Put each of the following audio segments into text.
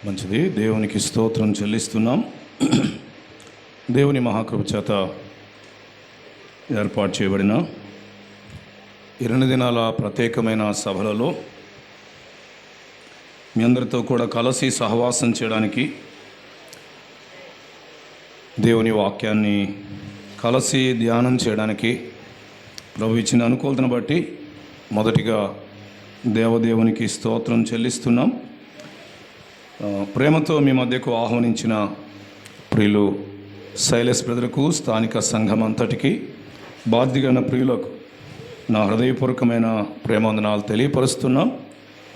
మంచిది. దేవునికి స్తోత్రం చెల్లిస్తున్నాం. దేవుని మహాకృప చేత ఏర్పాటు చేయబడిన 2 దినాల ప్రత్యేకమైన సభలలో మీ అందరితో కూడా కలిసి సహవాసం చేయడానికి, దేవుని వాక్యాన్ని కలిసి ధ్యానం చేయడానికి ప్రభు ఇచ్చిన అనుకూలతను బట్టి మొదటిగా దేవదేవునికి స్తోత్రం చెల్లిస్తున్నాం. ప్రేమతో మీ మధ్యకు ఆహ్వానించిన ప్రియులు శైలేష్ బ్రదర్కు, స్థానిక సంఘం అంతటికి, బాధ్యగణ ప్రియులకు నా హృదయపూర్వకమైన ప్రేమాందనాలు తెలియపరుస్తున్నాం.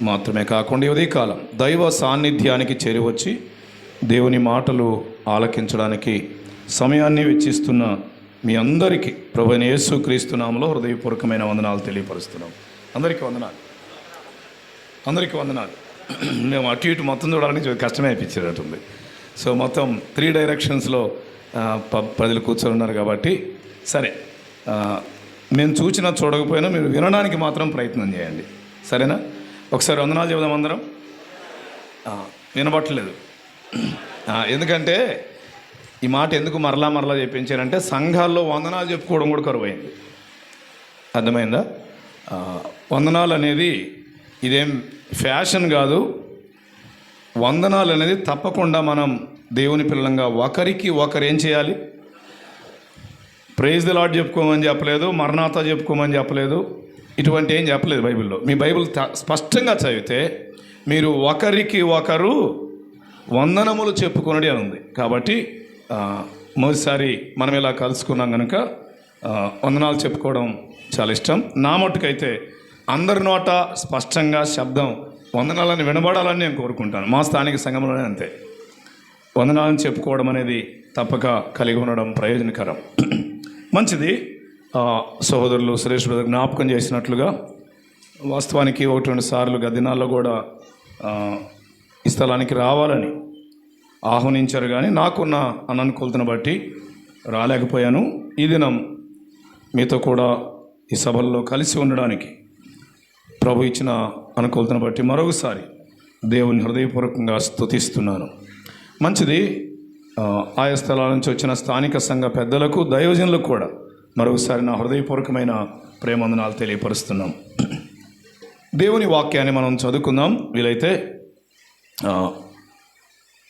మాత్రమే కాకుండా ఉదయకాలం దైవ సాన్నిధ్యానికి చేరివచ్చి దేవుని మాటలు ఆలకించడానికి సమయాన్ని వెచ్చిస్తున్న మీ అందరికీ ప్రభువైన యేసుక్రీస్తు నామములో హృదయపూర్వకమైన వందనాలు తెలియపరుస్తున్నాం. అందరికీ వందనాలు. మేము అటు ఇటు మొత్తం చూడాలని కష్టమే అనిపించేటట్టుంది. సో మొత్తం 3 డైరెక్షన్స్లో ప్రజలు కూర్చొని ఉన్నారు కాబట్టి సరే, మేము చూసినా చూడకపోయినా మీరు వినడానికి మాత్రం ప్రయత్నం చేయండి, సరేనా? ఒకసారి వందనాలు చెబుదాం అందరం. వినబట్టలేదు. ఎందుకంటే ఈ మాట ఎందుకు మరలా చెప్పించారంటే, సంఘాల్లో వందనాలు చెప్పుకోవడం కూడా కరువైంది. అర్థమైందా? వందనాలు అనేది ఇదేం ఫ్యాషన్ కాదు. వందనాలు అనేది తప్పకుండా మనం దేవుని పిల్లలంగా ఒకరికి ఒకరు ఏం చేయాలి? ప్రైజ్ ది లార్డ్ చెప్పుకోమని చెప్పలేదు, మరణాత చెప్పుకోమని చెప్పలేదు, ఇటువంటి ఏం చెప్పలేదు బైబిల్లో. మీ బైబిల్ స్పష్టంగా చదివితే మీరు ఒకరికి ఒకరు వందనములు చెప్పుకొనడి అని ఉంది. కాబట్టి మొదటిసారి మనం ఇలా కలుసుకున్నాం కనుక వందనాలు చెప్పుకోవడం చాలా ఇష్టం. నా మట్టుకైతే అందరి నోట స్పష్టంగా శబ్దం వందనాలని వినబడాలని నేను కోరుకుంటాను. మా స్థానిక సంఘంలోనే అంతే. వందనాలను చెప్పుకోవడం అనేది తప్పక కలిగి ఉండడం ప్రయోజనకరం. మంచిది. సహోదరులు సురేష్ బ్రదర్ జ్ఞాపకం చేసినట్లుగా వాస్తవానికి 1-2 సార్లు గదినాల్లో కూడా ఈ స్థలానికి రావాలని ఆహ్వానించారు, కానీ నాకున్న అననుకూలతను బట్టి రాలేకపోయాను. ఈ దినం మీతో కూడా ఈ సభల్లో కలిసి ఉండడానికి ప్రభు ఇచ్చిన అనుకూలతను బట్టి మరొకసారి దేవుని హృదయపూర్వకంగా స్తుతిస్తున్నాను. మంచిది. ఆయా స్థలాల నుంచి వచ్చిన స్థానిక సంఘ పెద్దలకు, దైవజనులకు కూడా మరొకసారి నా హృదయపూర్వకమైన ప్రేమందనాలు తెలియపరుస్తున్నాం. దేవుని వాక్యాన్ని మనం చదువుకుందాం. వీలైతే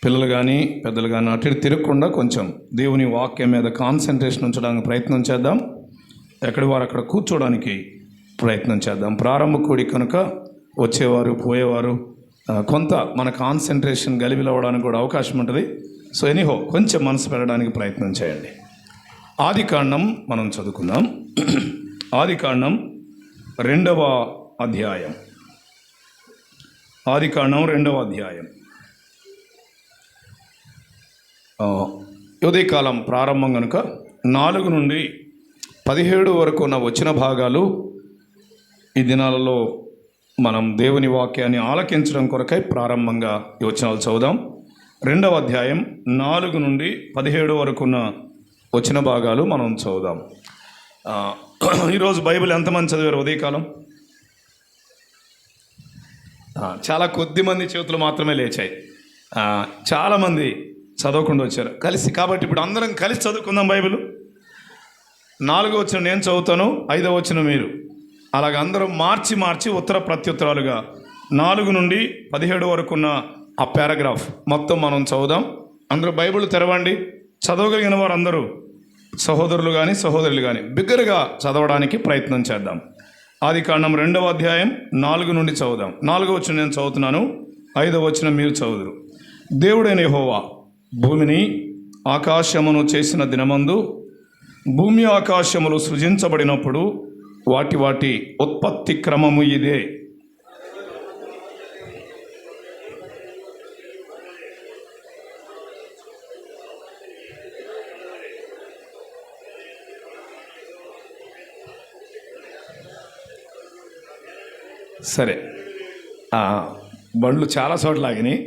పిల్లలు కానీ పెద్దలు కానీ అటు తిరగకుండా కొంచెం దేవుని వాక్యం మీద కాన్సన్ట్రేషన్ ఉంచడానికి ప్రయత్నం చేద్దాం. ఎక్కడి వారు అక్కడ కూర్చోడానికి ప్రయత్నం చేద్దాం. ప్రారంభ కూడి కనుక వచ్చేవారు పోయేవారు కొంత మన కాన్సన్ట్రేషన్ గలిబిలవడానికి కూడా అవకాశం ఉంటుంది. సో ఎనీహో కొంచెం మనసు పెట్టడానికి ప్రయత్నం చేయండి. ఆదికాండం మనం చదువుకుందాం. ఆదికాండం 2వ అధ్యాయం. ఆదికాండం 2వ అధ్యాయం. ఉదయకాలం ప్రారంభం కనుక 4 నుండి 17 వరకు ఉన్న వచ్చిన భాగాలు ఈ దినాలలో మనం దేవుని వాక్యాన్ని ఆలకించడం కొరకై ప్రారంభంగా ఈ వచనాలు చదువుదాం. 2వ అధ్యాయం 4 నుండి 17 వరకు ఉన్న వచ్చిన భాగాలు మనం చదువుదాం. ఈరోజు బైబిల్ ఎంతమంది చదివారు ఉదయకాలం? చాలా కొద్ది మంది చేతులు మాత్రమే లేచాయి. చాలామంది చదవకుండా వచ్చారు కలిసి. కాబట్టి ఇప్పుడు అందరం కలిసి చదువుకుందాం బైబిల్. 4వ వచనం నేను చదువుతాను, 5వ వచనం మీరు. అలాగే అందరం మార్చి ఉత్తర ప్రత్యుత్తరాలుగా 4 నుండి 17 వరకు ఉన్న ఆ పారాగ్రాఫ్ మొత్తం మనం చదువుదాం. అందరూ బైబిల్ తెరవండి. చదవగలిగిన వారు అందరూ, సహోదరులు కానీ సహోదరులు కానీ, బిగ్గరగా చదవడానికి ప్రయత్నం చేద్దాం. ఆదికాండం 2వ అధ్యాయం 4 నుండి చదువుదాం. 4వ వచనం నేను చదువుతున్నాను, 5వ వచనం మీరు చదువుదురు. దేవుడైన యెహోవా భూమిని ఆకాశమును చేసిన దినమందు, భూమి ఆకాశములు సృజించబడినప్పుడు వాటి ఉత్పత్తి క్రమము ఇదే. సరే, బండ్లు చాలా చోట్ల ఆగినాయి.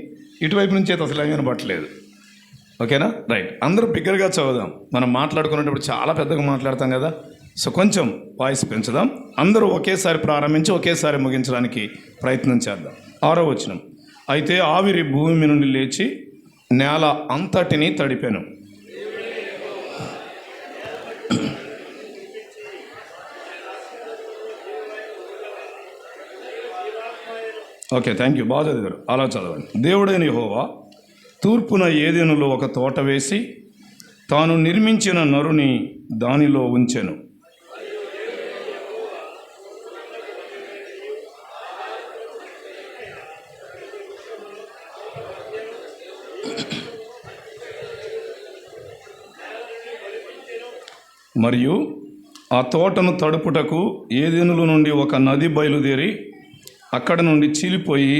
ఇటువైపు నుంచి అయితే అసలు వినబట్టలేదు. ఓకేనా? రైట్. అందరూ బిగ్గరగా చదువుదాం. మనం మాట్లాడుకునేటప్పుడు చాలా పెద్దగా మాట్లాడతాం కదా. సో కొంచెం వాయిస్ పెంచుదాం. అందరూ ఒకేసారి ప్రారంభించి ఒకేసారి ముగించడానికి ప్రయత్నం చేద్దాం. 6వ వచనం. అయితే ఆవిరి భూమి నుండి లేచి నేల అంతటిని తడిపెను. Okay, thank you. బాగా చదివారు. అలా చదవండి. దేవుడైన యెహోవా తూర్పున ఏదెనులో ఒక తోట వేసి తాను నిర్మించిన నరుని దానిలో ఉంచెను. మరియు ఆ తోటను తడుపుటకు ఏదెనుల నుండి ఒక నది బయలుదేరి అక్కడ నుండి చీలిపోయి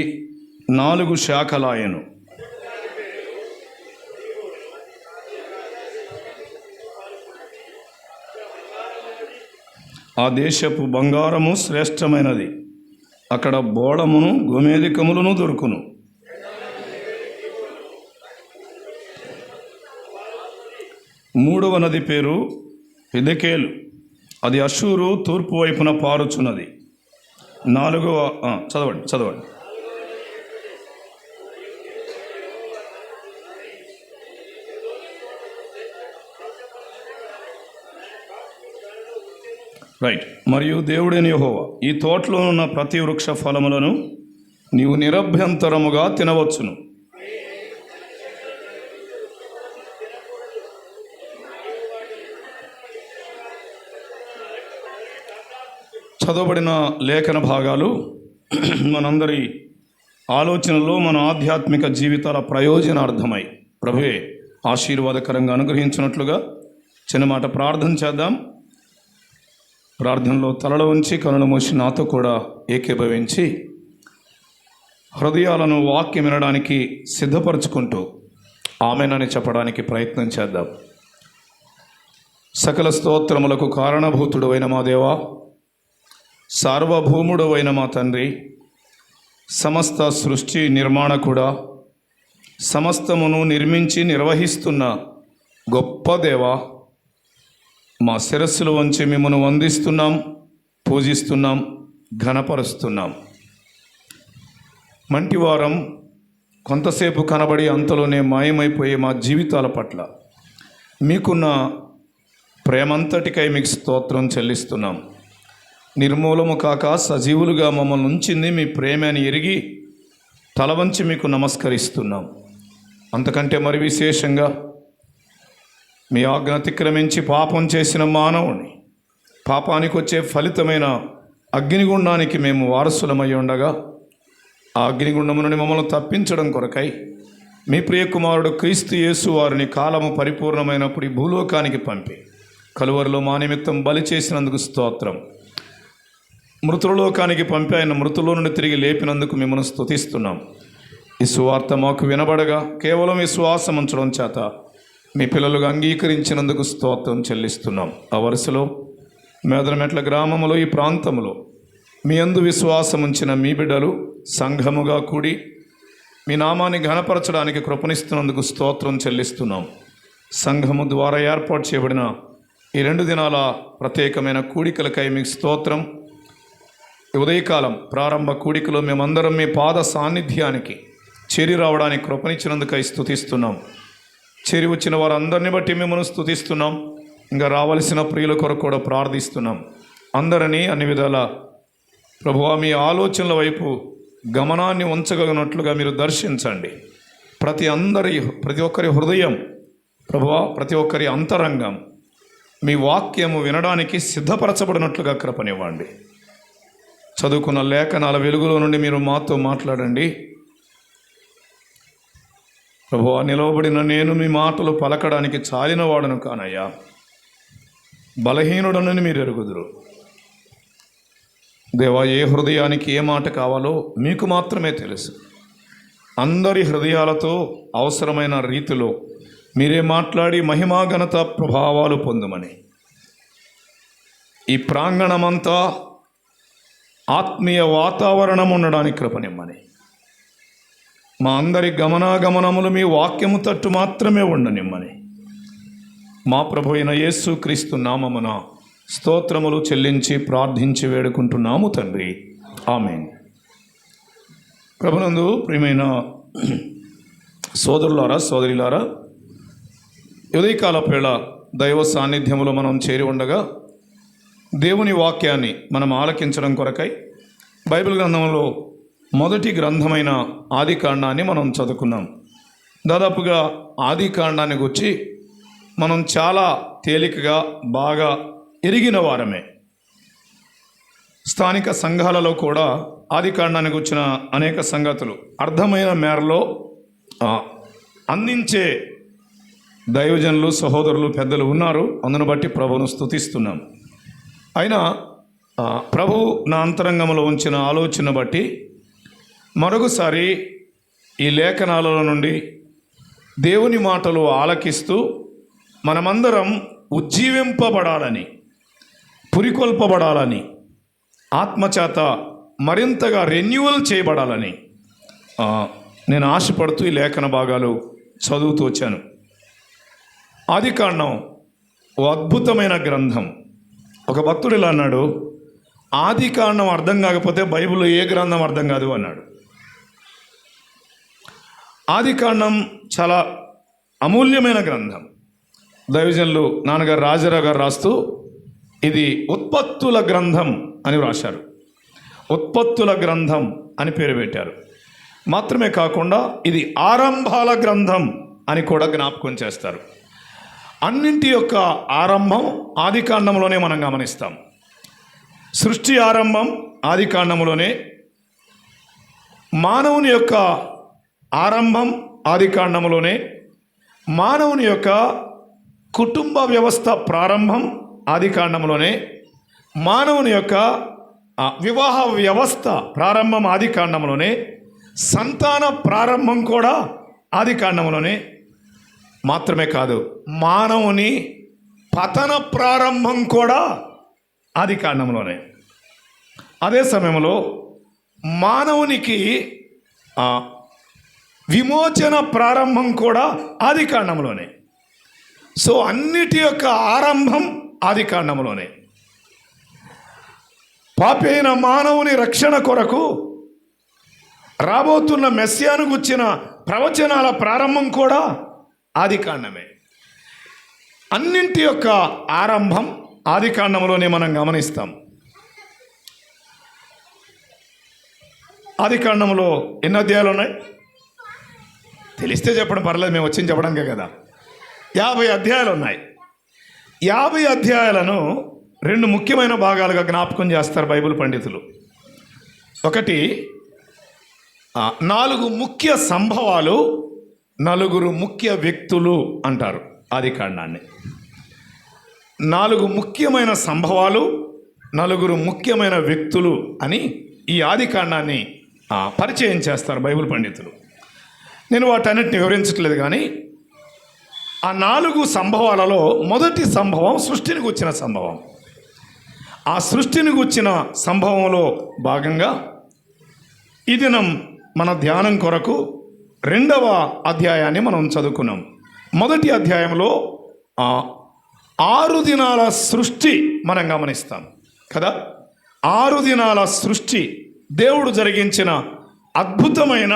4 శాఖలాయెను. ఆ దేశపు బంగారము శ్రేష్టమైనది, అక్కడ బోళమును గోమేధికములను దొరుకును. మూడవ నది పేరు హిదెకేలు, అది అషూరు తూర్పు వైపున పారుచున్నది. చదవండి. రైట్. మరియు దేవుడైన యెహోవా ఈ తోటలో ఉన్న ప్రతి వృక్ష ఫలములను నీవు నిరభ్యంతరముగా తినవచ్చును. చదవబడిన లేఖన భాగాలు మనందరి ఆలోచనలో మన ఆధ్యాత్మిక జీవితాల ప్రయోజనార్థమై ప్రభువే ఆశీర్వాదకరంగా అనుగ్రహించినట్లుగా చిన్న మాట ప్రార్థన చేద్దాం. ప్రార్థనలో తలలు ఉంచి కనులు మూసి నాతో కూడా ఏకీభవించి హృదయాలను వాక్యం వినడానికి సిద్ధపరచుకుంటూ ఆమెనని చెప్పడానికి ప్రయత్నం చేద్దాం. సకల స్తోత్రములకు కారణభూతుడు అయిన మా దేవా, సార్వభౌముడు అయిన మా తండ్రి, సమస్త సృష్టి నిర్మాణకుడా, సమస్తమును నిర్మించి నిర్వహిస్తున్న గొప్ప దేవా, మా శిరస్సులు వంచి మిమ్మను వందిస్తున్నాం, పూజిస్తున్నాం, ఘనపరుస్తున్నాం. మంటివారం కొంతసేపు కనబడి అంతలోనే మాయమైపోయే మా జీవితాల పట్ల మీకున్న ప్రేమంతటికై మీకు స్తోత్రం చెల్లిస్తున్నాం. నిర్మూలము కాక సజీవులుగా మమ్మల్ని ఉంచింది మీ ప్రేమ అని ఎరిగి తల వంచి మీకు నమస్కరిస్తున్నాం. అంతకంటే మరి విశేషంగా మీ ఆజ్ఞ అతిక్రమించి పాపం చేసిన మానవుని పాపానికి వచ్చే ఫలితమైన అగ్నిగుండానికి మేము వారసులమై ఉండగా ఆ అగ్నిగుండము నుండి మమ్మల్ని తప్పించడం కొరకై మీ ప్రియకుమారుడు క్రీస్తు యేసు వారిని కాలము పరిపూర్ణమైనప్పుడు ఈ భూలోకానికి పంపి కలువరిలో మా నిమిత్తం బలి చేసినందుకు స్తోత్రం. మృతులలోకానికి పంపి ఆయన మృతుల్లో నుండి తిరిగి లేపినందుకు మిమ్మల్ని స్తుతిస్తున్నాం. ఈ సువార్త మాకు వినబడగా కేవలం విశ్వాసం ఉంచడం చేత మీ పిల్లలుగా అంగీకరించినందుకు స్తోత్రం చెల్లిస్తున్నాం. ఆ వరుసలో మేదరమెట్ల గ్రామంలో ఈ ప్రాంతంలో మీ యందు విశ్వాసం ఉంచిన మీ బిడ్డలు సంఘముగా కూడి మీ నామాన్ని ఘనపరచడానికి కృపణిస్తున్నందుకు స్తోత్రం చెల్లిస్తున్నాం. సంఘము ద్వారా ఏర్పాటు చేయబడిన ఈ 2 దినాల ప్రత్యేకమైన కూడికలకై మీకు స్తోత్రం. ఉదయకాలం ప్రారంభ కూడికలో మేమందరం మీ పాద సాన్నిధ్యానికి చేరి రావడానికి కృపణించినందుకై స్తుతిస్తున్నాం. చేరి వచ్చిన వారందరిని బట్టి మిమ్మల్ని స్తుతిస్తున్నాం. ఇంకా రావలసిన ప్రియుల కొరకు కూడా ప్రార్థిస్తున్నాం. అందరినీ అన్ని విధాల ప్రభువా మీ ఆలోచనల వైపు గమనాన్ని ఉంచగలిగినట్లుగా మీరు దర్శించండి. ప్రతి ఒక్కరి హృదయం ప్రభువా, ప్రతి ఒక్కరి అంతరంగం మీ వాక్యము వినడానికి సిద్ధపరచబడినట్లుగా కృపనివ్వండి. చదువుకున్న లేఖనాల వెలుగులో నుండి మీరు మాతో మాట్లాడండి. ప్రభువా, నిలవబడిన నేను మీ మాటలు పలకడానికి చాలినవాడను కానయ్యా, బలహీనుడనని మీరు ఎరుగుదురు. దేవా, ఏ హృదయానికి ఏ మాట కావాలో మీకు మాత్రమే తెలుసు. అందరి హృదయాలతో అవసరమైన రీతిలో మీరే మాట్లాడి మహిమా ఘనత ప్రభావాలు పొందుమని ఈ ప్రాంగణమంతా ఆత్మీయ వాతావరణం ఉండడానికి కృపనిమ్మని మా అందరి గమనాగమనములు మీ వాక్యము తట్టు మాత్రమే ఉండనిమ్మని మా ప్రభు అయిన యేసు క్రీస్తు నామమున స్తోత్రములు చెల్లించి ప్రార్థించి వేడుకుంటున్నాము తండ్రి. ఆమేన్. ప్రభునందు ప్రియమైన సోదరులారా, సోదరిలారా, ఉదయకాల వేళ దైవ సాన్నిధ్యములో మనం చేరి ఉండగా దేవుని వాక్యాన్ని మనం ఆలకించడం కొరకై బైబిల్ గ్రంథంలో మొదటి గ్రంథమైన ఆది కాండాన్ని మనం చదువుకున్నాం. దాదాపుగా ఆది కాండాన్ని గురించి మనం చాలా తేలికగా బాగా ఎరిగిన వారమే. స్థానిక సంఘాలలో కూడా ఆది కాండానికి వచ్చిన అనేక సంగతులు అర్థమైన మేరలో అందించే దైవజనులు, సహోదరులు, పెద్దలు ఉన్నారు. అందును బట్టి ప్రభువును స్తుతిస్తున్నాం. అయినా ప్రభు నా అంతరంగంలో ఉంచిన ఆలోచన బట్టి మరొకసారి ఈ లేఖనాలలో నుండి దేవుని మాటలు ఆలకిస్తూ మనమందరం ఉజ్జీవింపబడాలని, పురికొల్పబడాలని, ఆత్మచేత మరింతగా రెన్యువల్ చేయబడాలని నేను ఆశపడుతూ ఈ లేఖన భాగాలు చదువుతూ వచ్చాను. ఆది కాండం ఓ అద్భుతమైన గ్రంథం. ఒక భక్తుడు ఇలా అన్నాడు, ఆది కాండం అర్థం కాకపోతే బైబిల్లో ఏ గ్రంథం అర్థం కాదు అన్నాడు. ఆది కాండం చాలా అమూల్యమైన గ్రంథం. దైవజనులు నాన్నగారు రాజారావు గారు రాస్తూ ఇది ఉత్పత్తుల గ్రంథం అని వ్రాశారు. ఉత్పత్తుల గ్రంథం అని పేరు పెట్టారు. మాత్రమే కాకుండా ఇది ఆరంభాల గ్రంథం అని కూడా జ్ఞాపకం చేస్తారు. అన్నింటి యొక్క ఆరంభం ఆది కాండంలోనే మనం గమనిస్తాం. సృష్టి ఆరంభం ఆది కాండంలోనే, మానవుని యొక్క ఆరంభం ఆది కాండంలోనే, మానవుని యొక్క కుటుంబ వ్యవస్థ ప్రారంభం ఆది కాండంలోనే, మానవుని యొక్క వివాహ వ్యవస్థ ప్రారంభం ఆది కాండంలోనే, సంతాన ప్రారంభం కూడా ఆది కాండంలోనే. మాత్రమే కాదు, మానవుని పతన ప్రారంభం కూడా ఆది కాండంలోనే. అదే సమయంలో మానవునికి విమోచన ప్రారంభం కూడా ఆది కాండంలోనే. సో అన్నిటి యొక్క ఆరంభం ఆది కాండంలోనే. పాపైన మానవుని రక్షణ కొరకు రాబోతున్న మెస్సియాను గుర్చిన ప్రవచనాల ప్రారంభం కూడా ఆది కాండమే. అన్నింటి యొక్క ఆరంభం ఆది కాండంలోనే మనం గమనిస్తాం. ఆది కాండంలో ఎన్ని అధ్యాయాలు ఉన్నాయి తెలిస్తే చెప్పడం పర్లేదు, మేము వచ్చింది చెప్పడానికే కదా. 50 అధ్యాయాలు ఉన్నాయి. 50 అధ్యాయాలను 2 ముఖ్యమైన భాగాలుగా జ్ఞాపకం చేస్తారు బైబిల్ పండితులు. ఒకటి 4 ముఖ్య సంభవాలు, 4 ముఖ్య వ్యక్తులు అంటారు ఆది కాండాన్ని. 4 ముఖ్యమైన సంభవాలు, 4 ముఖ్యమైన వ్యక్తులు అని ఈ ఆది కాండాన్ని పరిచయం చేస్తారు బైబిల్ పండితులు. నేను వాటన్నిటిని వివరించట్లేదు, కానీ ఆ 4 సంభవాలలో మొదటి సంభవం సృష్టిని గుర్చిన సంభవం. ఆ సృష్టిని గుర్చిన సంభవంలో భాగంగా ఈ దినం మన ధ్యానం కొరకు 2వ అధ్యాయాన్ని మనం చదువుకున్నాం. మొదటి అధ్యాయంలో 6 దినాల సృష్టి మనం గమనిస్తాం కదా. 6 దినాల సృష్టి, దేవుడు జరిగించిన అద్భుతమైన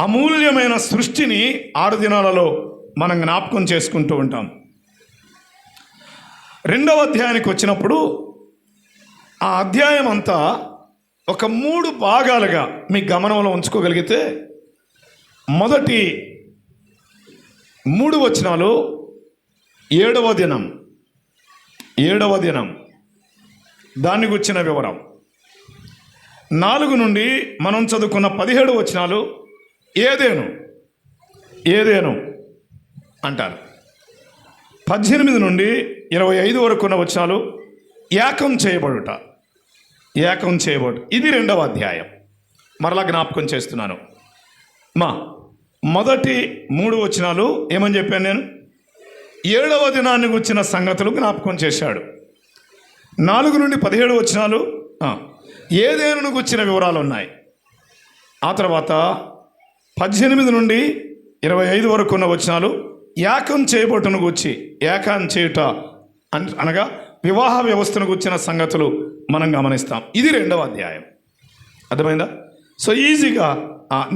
అమూల్యమైన సృష్టిని 6 దినాలలో మనం జ్ఞాపకం చేసుకుంటూ ఉంటాం. 2వ అధ్యాయానికి వచ్చినప్పుడు ఆ అధ్యాయం అంతా ఒక 3 భాగాలుగా మీ గమనంలో ఉంచుకోగలిగితే, మొదటి 3 వచనాలు 7వ దినం దాన్ని గుర్చిన వివరం. 4 నుండి మనం చదువుకున్న 17 వచనాలు ఏదేను అంటారు. 18 నుండి 25 వరకు ఉన్న వచనాలు ఏకం చేయబడుట. ఇది 2వ అధ్యాయం. మరలా జ్ఞాపకం చేస్తున్నాను. మొదటి 3 వచనాలు ఏమని చెప్పాను నేను? 7వ దినాన్ని గుర్చిన సంగతులు జ్ఞాపకం చేశాడు. 4 నుండి 17 వచనాలు ఏదేను గుర్చిన వివరాలు ఉన్నాయి. ఆ తర్వాత 18 నుండి 25 వరకు ఉన్న వచనాలు ఏకం చేయబట్టును గూర్చి, ఏకం చేయుట అనగా వివాహ వ్యవస్థను గుర్చిన సంగతులు మనం గమనిస్తాం. ఇది 2వ అధ్యాయం. అర్థమైందా? సో ఈజీగా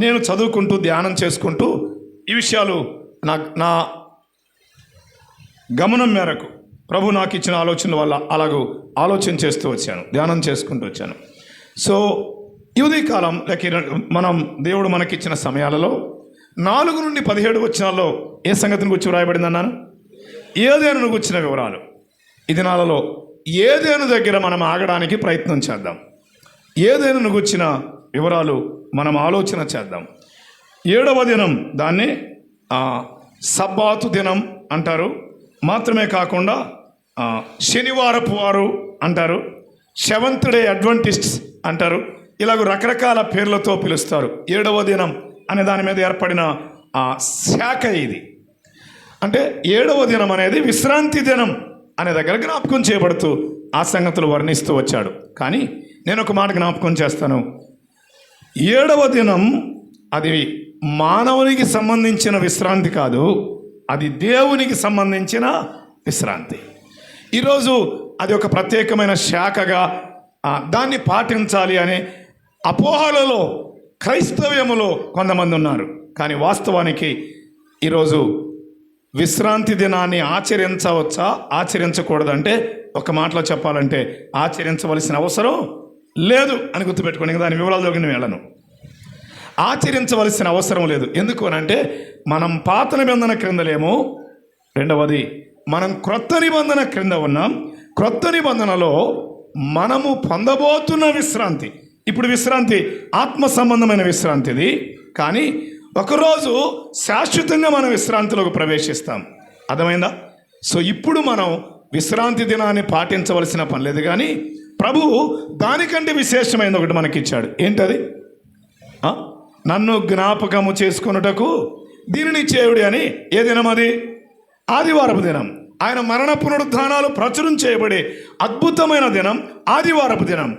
నేను చదువుకుంటూ ధ్యానం చేసుకుంటూ ఈ విషయాలు నా గమనం మేరకు ప్రభు నాకు ఇచ్చిన ఆలోచనల వల్ల అలాగూ ఆలోచన చేస్తూ వచ్చాను, ధ్యానం చేసుకుంటూ వచ్చాను. సో ఈ ఉదయకాలం మనం దేవుడు మనకిచ్చిన సమయాలలో 4 నుండి 17 వచనాల్లో ఏ సంగతిని గురించి వ్రాయబడింది అన్నాను? ఏదేనును గుర్చిన వివరాలు. ఈ దినాలలో ఏదేను దగ్గర మనం ఆగడానికి ప్రయత్నం చేద్దాం. ఏదేనును గుర్చిన వివరాలు మనం ఆలోచన చేద్దాం. 7వ దినం దాన్ని సబ్బాతు దినం అంటారు. మాత్రమే కాకుండా శనివారపు వారు అంటారు, సెవెంత్ డే అడ్వెంటిస్ట్స్ అంటారు. ఇలాగ రకరకాల పేర్లతో పిలుస్తారు. 7వ దినం అనే దాని మీద ఏర్పడిన శాఖ ఇది. అంటే 7వ దినం అనేది విశ్రాంతి దినం అనే దగ్గర జ్ఞాపకం చేయబడుతూ ఆ సంగతులు వర్ణిస్తూ వచ్చాడు. కానీ నేను ఒక మాట జ్ఞాపకం చేస్తాను. 7వ దినం అది మానవునికి సంబంధించిన విశ్రాంతి కాదు, అది దేవునికి సంబంధించిన విశ్రాంతి. ఈరోజు అది ఒక ప్రత్యేకమైన శాఖగా దాన్ని పాటించాలి అనే అపోహలలో క్రైస్తవ్యములో కొంతమంది ఉన్నారు. కానీ వాస్తవానికి ఈరోజు విశ్రాంతి దినాన్ని ఆచరించవచ్చా ఆచరించకూడదంటే ఒక మాటలో చెప్పాలంటే ఆచరించవలసిన అవసరం లేదు అని గుర్తుపెట్టుకోండి. దాని వివరాల్లోకి నేను వెళ్ళను. ఆచరించవలసిన అవసరం లేదు. ఎందుకు అనంటే మనం పాత నిబంధన క్రింద లేము. రెండవది మనం క్రొత్త నిబంధన క్రింద ఉన్నాం. క్రొత్త నిబంధనలో మనము పొందబోతున్న విశ్రాంతి, ఇప్పుడు విశ్రాంతి ఆత్మ సంబంధమైన విశ్రాంతిది. కానీ ఒకరోజు శాశ్వతంగా మనం విశ్రాంతిలోకి ప్రవేశిస్తాం. అర్థమైందా? సో ఇప్పుడు మనం విశ్రాంతి దినాన్ని పాటించవలసిన పని లేదు. కానీ ప్రభువు దానికంటే విశేషమైనది ఒకటి మనకిచ్చాడు. ఏంటది? నన్ను జ్ఞాపకము చేసుకొనుటకు దీనిని చేయుడి అని. ఏ దినం అది? ఆదివారపు దినం. ఆయన మరణ పునరుద్ధానాలు ప్రచురం చేయబడే అద్భుతమైన దినం ఆదివారపు దినం.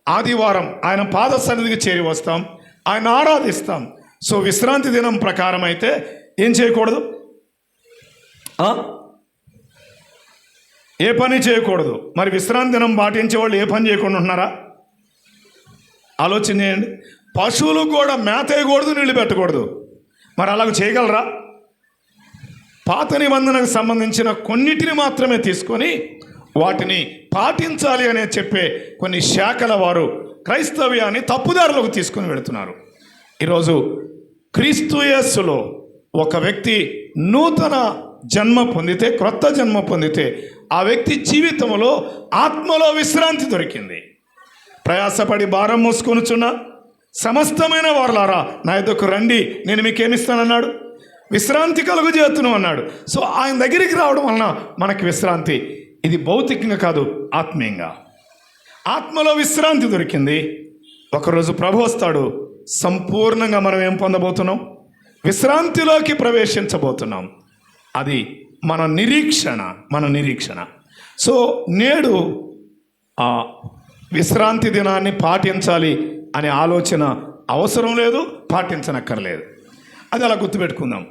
ఆదివారం ఆయన పాద సన్నిధికి చేరి వస్తాం, ఆయన ఆరాధిస్తాం. సో విశ్రాంతి దినం ప్రకారం అయితే ఏం చేయకూడదు? ఏ పని చేయకూడదు. మరి విశ్రాంతి దినం పాటించే వాళ్ళు ఏ పని చేయకుండా ఉంటున్నారా? ఆలోచన చేయండి. పశువులు కూడా మేత వేయకూడదు, నీళ్ళు పెట్టకూడదు. మరి అలాగ చేయగలరా? పాత నిబంధనకు సంబంధించిన కొన్నిటిని మాత్రమే తీసుకొని వాటిని పాటించాలి అనే చెప్పే కొన్ని శాఖల వారు క్రైస్తవ్యాన్ని తప్పుదారులకు తీసుకొని వెళుతున్నారు. ఈరోజు క్రీస్తు యేసులో ఒక వ్యక్తి నూతన జన్మ పొందితే, క్రొత్త జన్మ పొందితే ఆ వ్యక్తి జీవితంలో ఆత్మలో విశ్రాంతి దొరికింది. ప్రయాసపడి భారం మోసుకొనుచున్న సమస్తమైన వారులారా నా యొద్దకు రండి, నేను మీకేమిస్తానన్నాడు? విశ్రాంతి కలుగజేతును అన్నాడు. సో ఆయన దగ్గరికి రావడం వలన మనకి విశ్రాంతి. ఇది భౌతికంగా కాదు, ఆత్మీయంగా. ఆత్మలో విశ్రాంతి దొరికింది. ఒకరోజు ప్రభు వస్తాడు, సంపూర్ణంగా మనం ఏం పొందబోతున్నాం? విశ్రాంతిలోకి ప్రవేశించబోతున్నాం. అది మన నిరీక్షణ. సో నేడు ఆ విశ్రాంతి దినాన్ని పాటించాలి అనే ఆలోచన అవసరం లేదు, పాటించనక్కర్లేదు. అది అలా గుర్తుపెట్టుకుందాం.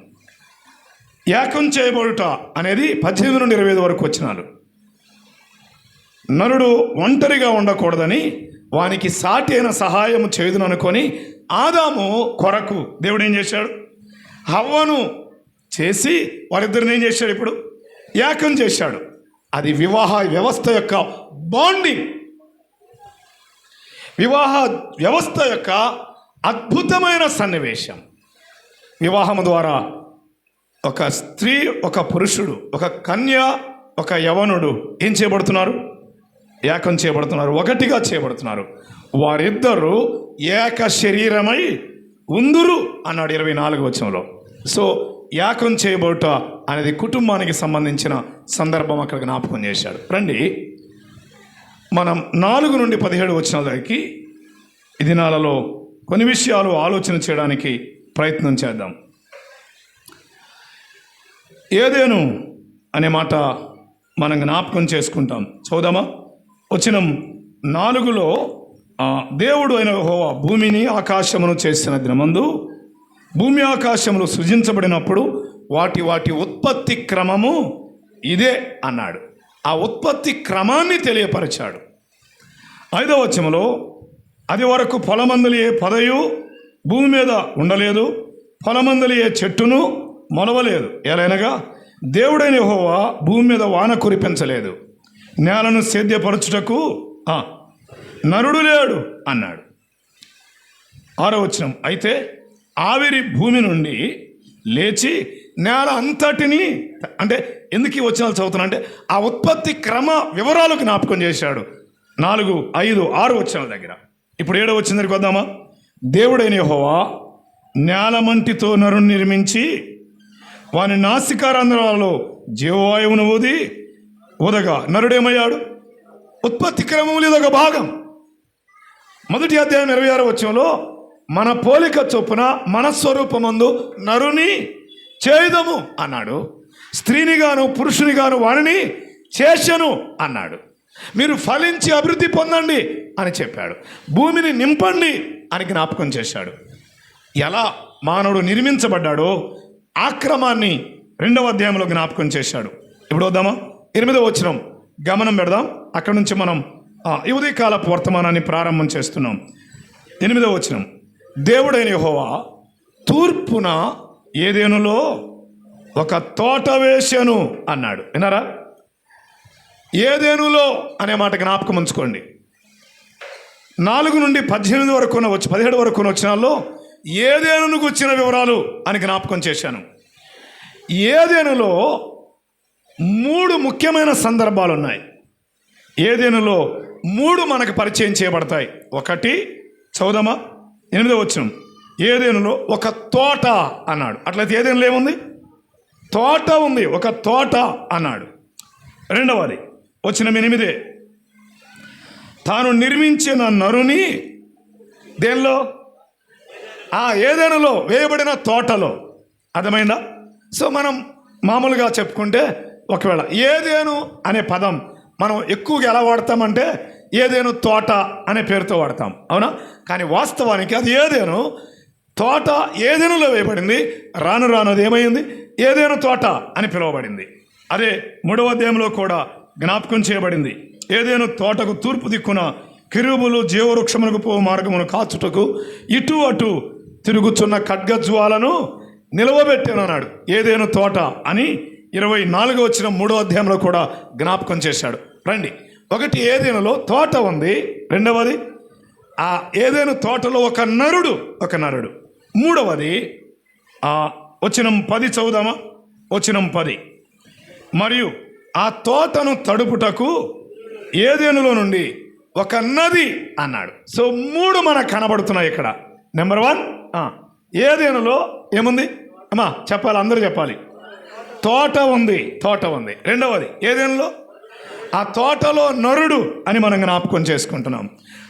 ఏకం చేయబడుట అనేది 18 నుండి 25 వరకు వచ్చినారు. నరుడు ఒంటరిగా ఉండకూడదని వానికి సాటి అయిన సహాయం చేయుదును అనుకొని ఆదాము కొరకు దేవుడు ఏం చేశాడు? హవ్వను చేసి వారిద్దరిని ఏం చేశాడు? ఇప్పుడు ఏకం చేశాడు. అది వివాహ వ్యవస్థ యొక్క బాండింగ్, వివాహ వ్యవస్థ యొక్క అద్భుతమైన సన్నివేశం. వివాహము ద్వారా ఒక స్త్రీ, ఒక పురుషుడు, ఒక కన్య, ఒక యవనుడు ఏం చేయబడుతున్నారు? ఏకం చేయబడుతున్నారు, ఒకటిగా చేయబడుతున్నారు. వారిద్దరూ ఏక శరీరమై ఉందురు అన్నాడు 24వ వచనంలో. సో ఏకం చేయబడుట అనేది కుటుంబానికి సంబంధించిన సందర్భం అక్కడ జ్ఞాపకం చేశాడు. రండి, మనం 4 నుండి 17 వచనాల దగ్గరికి ఈ దినాలలో కొన్ని విషయాలు ఆలోచన చేయడానికి ప్రయత్నం చేద్దాం. ఏదేను అనే మాట మనం జ్ఞాపకం చేసుకుంటాం. చదువుదామా? వచనం 4లో దేవుడు అయిన యెహోవా భూమిని ఆకాశమును చేసిన దినమందు భూమి ఆకాశములు సృజించబడినప్పుడు వాటి వాటి ఉత్పత్తి క్రమము ఇదే అన్నాడు. ఆ ఉత్పత్తి క్రమాన్ని తెలియపరిచాడు. 5వ వచనంలో అది వరకు పొలమందులు ఏ పదయు భూమి మీద ఉండలేదు, పొలమందలి ఏ చెట్టును మొలవలేదు. ఎలైనగా దేవుడైన యెహోవా భూమి మీద వాన కురిపించలేదు, నేలను సేద్యపరచుటకు నరుడు లేడు అన్నాడు. 6వ వచనం, అయితే ఆవిరి భూమి నుండి లేచి నేల అంతటిని, అంటే ఎందుకు ఈ వచనాలు చదువుతున్నా అంటే ఆ ఉత్పత్తి క్రమ వివరాలు జ్ఞాపకం చేశాడు 4, 5, 6 వచనాల దగ్గర. ఇప్పుడు 7వ వచనం దగ్గరికి వద్దామా. దేవుడైన యెహోవా నేలమంటితో నరుని నిర్మించి వాని నాసికారంధ్రాలలో జీవవాయువును ఊదగా నరుడేమయ్యాడు? ఉత్పత్తి క్రమములు ఇదొక భాగం. 1వ అధ్యాయం 26వ వచనంలో మన పోలిక చొప్పున మన స్వరూపమందు నరుని చేయుదము అన్నాడు. స్త్రీని గాను పురుషుని గాను వారిని చేసెను అన్నాడు. మీరు ఫలించి అభివృద్ధి పొందండి అని చెప్పాడు. భూమిని నింపండి అని జ్ఞాపకం చేశాడు. ఎలా మానవుడు నిర్మించబడ్డాడో ఆ క్రమాన్ని 2వ అధ్యాయంలో జ్ఞాపకం చేశాడు. ఇప్పుడు వద్దామా 8వ వచనం గమనం పెడదాం. అక్కడ నుంచి మనం ఈ ఉదయకాలపు వర్తమానాన్ని ప్రారంభం చేస్తున్నాం. 8వ వచనం, దేవుడైన యెహోవా తూర్పున ఏదెనులో ఒక తోట వేసెను అన్నాడు. విన్నారా? ఏదెనులో అనే మాట జ్ఞాపకం ఉంచుకోండి. 4 నుండి 18 వరకు 17 వరకు వచనాల్లో ఏదెనుకు వచ్చిన వివరాలు అని జ్ఞాపకం చేశాను. ఏదెనులో 3 ముఖ్యమైన సందర్భాలు ఉన్నాయి. ఏదెనులో 3 మనకు పరిచయం చేయబడతాయి. ఒకటి చదువుదామా 8వ వచనం, ఏదెనులో ఒక తోట అన్నాడు. అట్లయితే ఏదెనులో ఏముంది? తోట ఉంది, ఒక తోట అన్నాడు. 2వది వచనం 8, తాను నిర్మించిన నరుని దేనిలో? ఏదెనులో వేయబడిన తోటలో. అర్థమైందా? సో మనం మామూలుగా చెప్పుకుంటే ఒకవేళ ఏదేను అనే పదం మనం ఎక్కువగా ఎలా వాడతామంటే ఏదేను తోట అనే పేరుతో వాడతాం, అవునా? కానీ వాస్తవానికి అది ఏదేను తోట ఏదేనులో వేయబడింది. రాను రాను అది ఏమైంది? ఏదేను తోట అని పిలువబడింది. అదే 3వ అధ్యాయంలో కూడా జ్ఞాపకం చేయబడింది. ఏదేను తోటకు తూర్పు దిక్కున కెరూబులు జీవవృక్షమునకు పో మార్గమును కాచుటకు ఇటు అటు తిరుగుచున్న ఖడ్గజ్వాలను నిలవబెట్టాను అన్నాడు. ఏదేను తోట అని 24వ వచనం 3వ అధ్యాయంలో కూడా జ్ఞాపకం చేశాడు. రండి, ఒకటి ఏదేనులో తోట ఉంది. 2వది ఆ ఏదేను తోటలో ఒక నరుడు. 3వది వచనం 10 చదువుదామా. వచనం 10, మరియు ఆ తోటను తడుపుటకు ఏదేనులో నుండి ఒక నది అన్నాడు. సో 3 మనకు కనబడుతున్నాయి ఇక్కడ. నెంబర్ 1, ఏదేనులో ఏముంది అమ్మా? చెప్పాలి, అందరూ చెప్పాలి. తోట ఉంది. 2వది ఏదేనులో ఆ తోటలో నరుడు అని మనం జ్ఞాపకం చేసుకుంటున్నాం.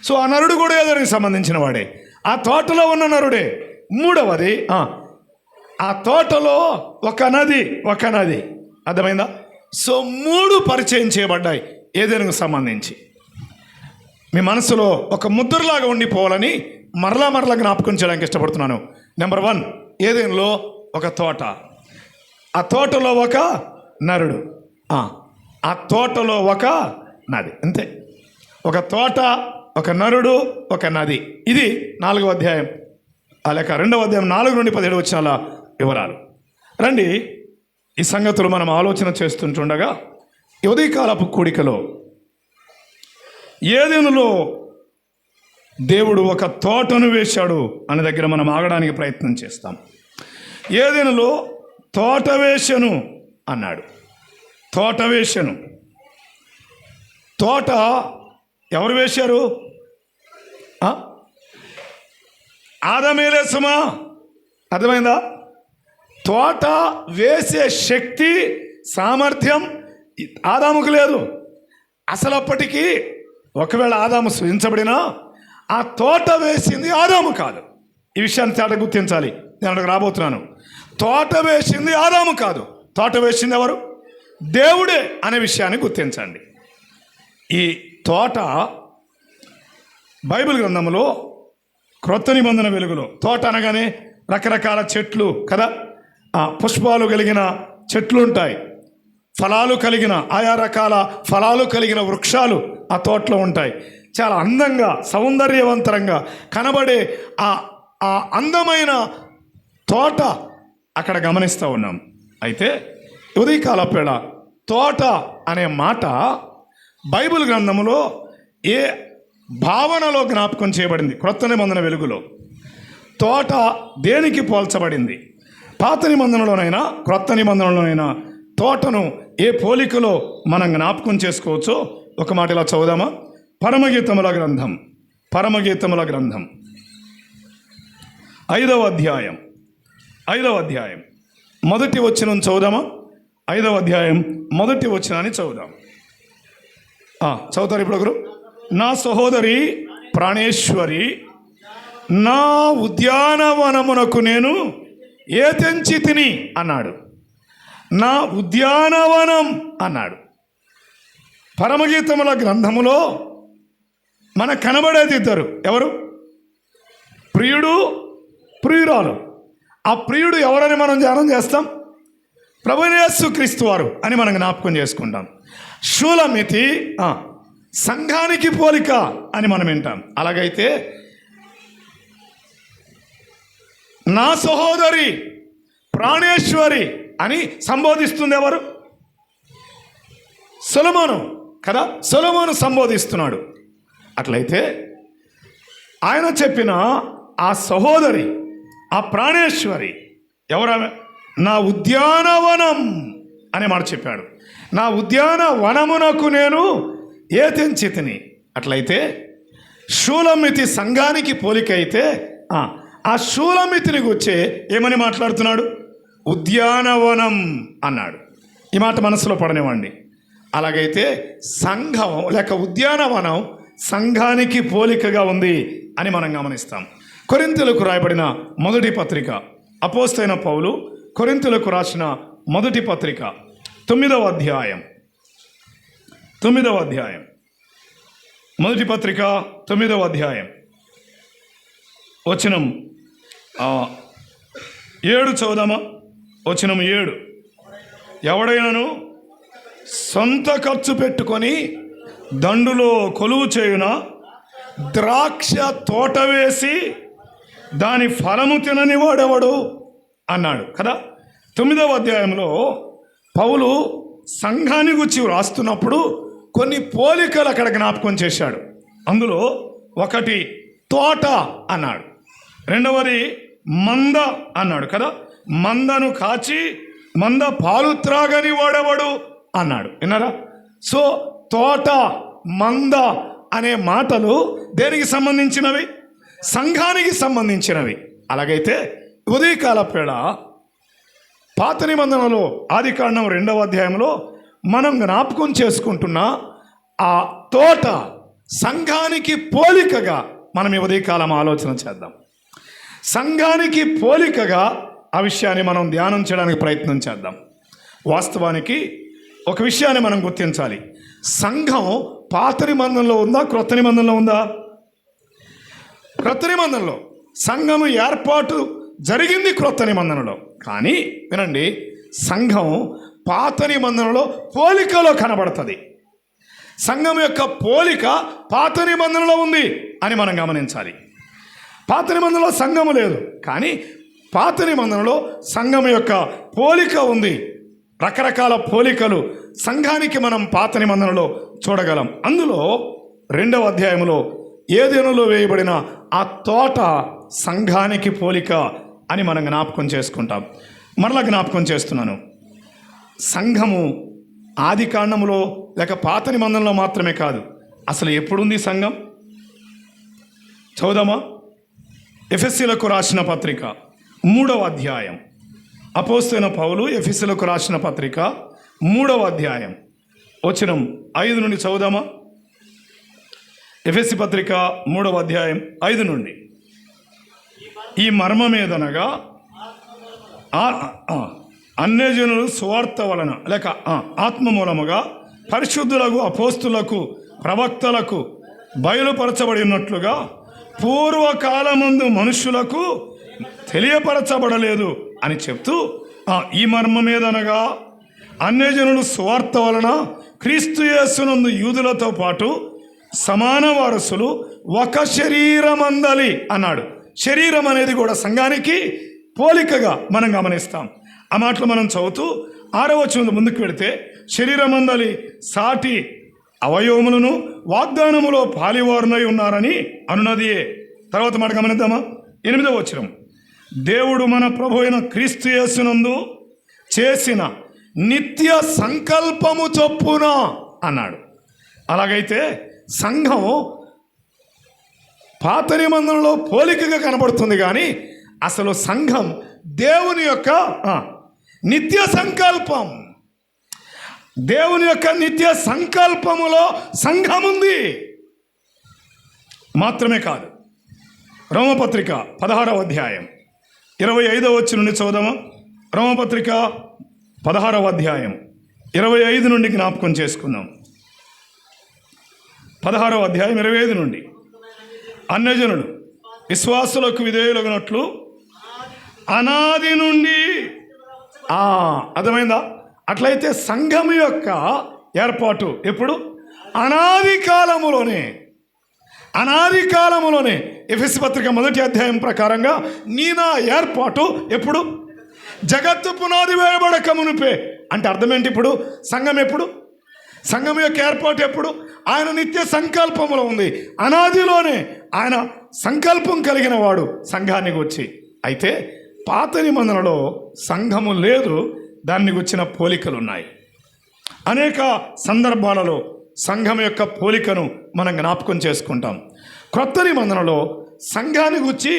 సో ఆ నరుడు కూడా ఏదైనా సంబంధించిన వాడే, ఆ తోటలో ఉన్న నరుడే. 3వది ఆ తోటలో ఒక నది. అర్థమైందా? సో 3 పరిచయం చేయబడ్డాయి ఏదైనా సంబంధించి. మీ మనసులో ఒక ముద్రలాగా ఉండిపోవాలని మరలా జ్ఞాపకం చేయడానికి ఇష్టపడుతున్నాను. నెంబర్ 1, ఏదైనాలో ఒక తోట, ఆ తోటలో ఒక నరుడు, ఆ తోటలో ఒక నది. అంతే. ఒక తోట, ఒక నరుడు, ఒక నది. ఇది 4వ అధ్యాయం లేక 2వ అధ్యాయం 4 నుండి 17 వచనాల వివరాలు. రండి, ఈ సంగతులు మనం ఆలోచన చేస్తుంటుండగా ఈ ఉదయకాలపు కూడికలో ఏదెనులో దేవుడు ఒక తోటను వేశాడు అనే దగ్గర మనం ఆగడానికి ప్రయత్నం చేస్తాం. ఏదెనులో తోట వేసెను అన్నాడు. తోట వేసెను. తోట ఎవరు వేశారు? ఆదామేలే సుమా. అర్థమైందా? తోట వేసే శక్తి సామర్థ్యం ఆదాముకు లేదు. అసలు అప్పటికీ ఒకవేళ ఆదాము సృజించబడినా ఆ తోట వేసింది ఆదాము కాదు. ఈ విషయాన్ని తేట గుర్తించాలి. నేను అక్కడికి రాబోతున్నాను. తోట వేసింది ఆదాము కాదు. తోట వేసింది ఎవరు? దేవుడే అనే విషయాన్ని గుర్తించండి. ఈ తోట బైబిల్ గ్రంథంలో క్రొత్త నిబంధన వెలుగులో తోట అనగానే రకరకాల చెట్లు కదా, పుష్పాలు కలిగిన చెట్లు ఉంటాయి, ఫలాలు కలిగిన ఆయా రకాల ఫలాలు కలిగిన వృక్షాలు ఆ తోటలో ఉంటాయి. చాలా అందంగా సౌందర్యవంతంగా కనబడే ఆ ఆ అందమైన తోట అక్కడ గమనిస్తూ ఉన్నాం. అయితే ఉదయకాల పేళ తోట అనే మాట బైబిల్ గ్రంథములో ఏ భావనలో జ్ఞాపకం చేయబడింది? క్రొత్త నిబంధన వెలుగులో తోట దేనికి పోల్చబడింది? పాత నిబంధనలోనైనా క్రొత్త నిబంధనలోనైనా తోటను ఏ పోలికలో మనం జ్ఞాపకం చేసుకోవచ్చో ఒక మాట ఇలా చదువుదామా? పరమగీతముల గ్రంథం 5వ అధ్యాయం మొదటి వచనం చదువుదామా? 5వ అధ్యాయం మొదటి వచనాన్ని చదువుదాం. చదువుతారు ఇప్పుడు ఒకరు. నా సహోదరి ప్రాణేశ్వరి, నా ఉద్యానవనమునకు నేను ఏ తెంచి తిని అన్నాడు. నా ఉద్యానవనం అన్నాడు. పరమగీతముల గ్రంథములో మనకు కనబడేది ఇద్దరు. ఎవరు? ప్రియుడు, ప్రియురాలు. ఆ ప్రియుడు ఎవరని మనం ధ్యానం చేస్తాం? ప్రభువైన యేసుక్రీస్తు వారు అని మనం జ్ఞాపకం చేసుకుంటాం. షూలమితి సంఘానికి పోలిక అని మనం వింటాం. అలాగైతే నా సహోదరి ప్రాణేశ్వరి అని సంబోధిస్తుంది ఎవరు? సొలొమోను కదా. సొలొమోను సంబోధిస్తున్నాడు. అట్లయితే ఆయన చెప్పిన ఆ సహోదరి, ఆ ప్రాణేశ్వరి ఎవరు? నా ఉద్యానవనం అనే మాట చెప్పాడు. నా ఉద్యానవనమునకు నేను ఏ తెంచి తిని. అట్లయితే షూలమితి సంఘానికి పోలిక అయితే ఆ షూలమితిని గుర్చే ఏమని మాట్లాడుతున్నాడు? ఉద్యానవనం అన్నాడు. ఈ మాట మనసులో పడనివ్వండి. అలాగైతే సంఘం లేక ఉద్యానవనం సంఘానికి పోలికగా ఉంది అని మనం గమనిస్తాం. కొరింథీయులకు రాయబడిన మొదటి పత్రిక, అపోస్తలుడైన పౌలు కొరింథీయులకు రాసిన మొదటి పత్రిక 9వ అధ్యాయం మొదటి పత్రిక 9వ అధ్యాయం వచనం 7 చదువుదామా? వచనం 7. ఎవడైనాను సొంత ఖర్చు పెట్టుకొని దండులో కొలువు చేయున, ద్రాక్ష తోట వేసి దాని ఫలము తినని వాడెవడు అన్నాడు కదా. 9వ అధ్యాయంలో పౌలు సంఘాన్ని గురించి రాస్తున్నప్పుడు కొన్ని పోలికలు అక్కడ జ్ఞాపకం చేశాడు. అందులో ఒకటి తోట అన్నాడు, రెండవది మంద అన్నాడు కదా. మందను కాచి మంద పాలు త్రాగని వాడెవడు అన్నాడు. విన్నారా? సో తోట, మంద అనే మాటలు దేనికి సంబంధించినవి? సంఘానికి సంబంధించినవి. అలాగైతే ఉదయకాల పేళ పాత నిబంధనలో ఆదికాండం 2వ అధ్యాయంలో మనం జ్ఞాపకం చేసుకుంటున్న ఆ తోట సంఘానికి పోలికగా మనం ఈ ఉదయకాలం ఆలోచన చేద్దాం. సంఘానికి పోలికగా ఆ విషయాన్ని మనం ధ్యానం చేయడానికి ప్రయత్నం చేద్దాం. వాస్తవానికి ఒక విషయాన్ని మనం గుర్తించాలి. సంఘం పాత నిబంధనలో ఉందా, క్రొత్త నిబంధనలో ఉందా? క్రొత్త నిబంధనలో. సంఘము ఏర్పాటు జరిగింది క్రొత్త నిబంధనలో. కానీ వినండి, సంఘం పాత నిబంధనలో పోలికలో కనబడుతుంది. సంఘం యొక్క పోలిక పాత నిబంధనలో ఉంది అని మనం గమనించాలి. పాత నిబంధనలో సంఘము లేదు, కానీ పాత నిబంధనలో సంఘం యొక్క పోలిక ఉంది. రకరకాల పోలికలు సంఘానికి మనం పాత నిబంధనలో చూడగలం. అందులో 2వ అధ్యాయంలో ఏదెనులో వేయబడిన ఆ తోట సంఘానికి పోలిక అని మనం జ్ఞాపకం చేసుకుంటాం. మరలా జ్ఞాపకం చేస్తున్నాను, సంఘము ఆది కాండములో లేక పాత నిబంధనలో మాత్రమే కాదు, అసలు ఎప్పుడుంది సంఘం? చదువుదామా? ఎఫెసీయులకు రాసిన పత్రిక 3వ అధ్యాయం. అపోస్తలుడైన పౌలు ఎఫెసీయులకు రాసిన పత్రిక 3వ అధ్యాయం వచనం 5 నుండి చదువుదామా? ఎఫెసీ పత్రిక 3వ అధ్యాయం 5 నుండి. ఈ మర్మమేదనగా అన్యజనులు సువార్త వలన లేక ఆత్మ మూలముగా పరిశుద్ధులకు, అపోస్తులకు, ప్రవక్తలకు బయలుపరచబడి ఉన్నట్లుగా పూర్వకాలమందు మనుషులకు తెలియపరచబడలేదు అని చెప్తూ, ఈ మర్మమేదనగా అన్యజనులు సువార్త వలన క్రీస్తు యేసునందు యూదులతో పాటు సమాన వారసులు ఒక శరీరమందలి అన్నాడు. శరీరం అనేది కూడా సంఘానికి పోలికగా మనం గమనిస్తాం. ఆ మాటలు మనం చదువుతూ 6వ వచనం ముందుకు వెళితే, శరీరమందలి సాటి అవయవములను వాగ్దానములో పాలివారునై ఉన్నారని అనున్నదియే. తర్వాత మాట గమనిద్దామా? 8వ వచనం, దేవుడు మన ప్రభు అయిన క్రీస్తు యేసునందు చేసిన నిత్య సంకల్పము చొప్పున అన్నాడు. అలాగైతే సంఘం పాత నిబంధనలో పోలికగా కనబడుతుంది, కానీ అసలు సంఘం దేవుని యొక్క నిత్య సంకల్పం. దేవుని యొక్క నిత్య సంకల్పములో సంఘం ఉంది. మాత్రమే కాదు, రోమపత్రిక 16వ అధ్యాయం 25వ వచనం నుండి చదువుదామా? రోమపత్రిక 16వ అధ్యాయం 25 నుండి జ్ఞాపకం చేసుకుందాం. 16వ అధ్యాయం 25 నుండి, అన్యజనులు విశ్వాసులకు విధేయులగినట్లు అనాది నుండి. అర్థమైందా? అట్లయితే సంఘం యొక్క ఏర్పాటు ఎప్పుడు? అనాది కాలములోనే ఎఫెసీ పత్రిక 1వ అధ్యాయం ప్రకారంగా నా ఏర్పాటు ఎప్పుడు? జగత్తు పునాది వేయబడక మునిపే. అంటే అర్థం ఏంటి? ఇప్పుడు సంఘం యొక్క ఏర్పాటు ఎప్పుడు? ఆయన నిత్య సంకల్పంలో ఉంది. అనాదిలోనే ఆయన సంకల్పం కలిగిన వాడు సంఘానికి వచ్చి. అయితే పాత నిబంధనలో సంఘము లేదు, దాన్ని వచ్చిన పోలికలు ఉన్నాయి. అనేక సందర్భాలలో సంఘం యొక్క పోలికను మనం జ్ఞాపకం చేసుకుంటాం. క్రొత్త నిబంధనలో సంఘాన్ని గురించి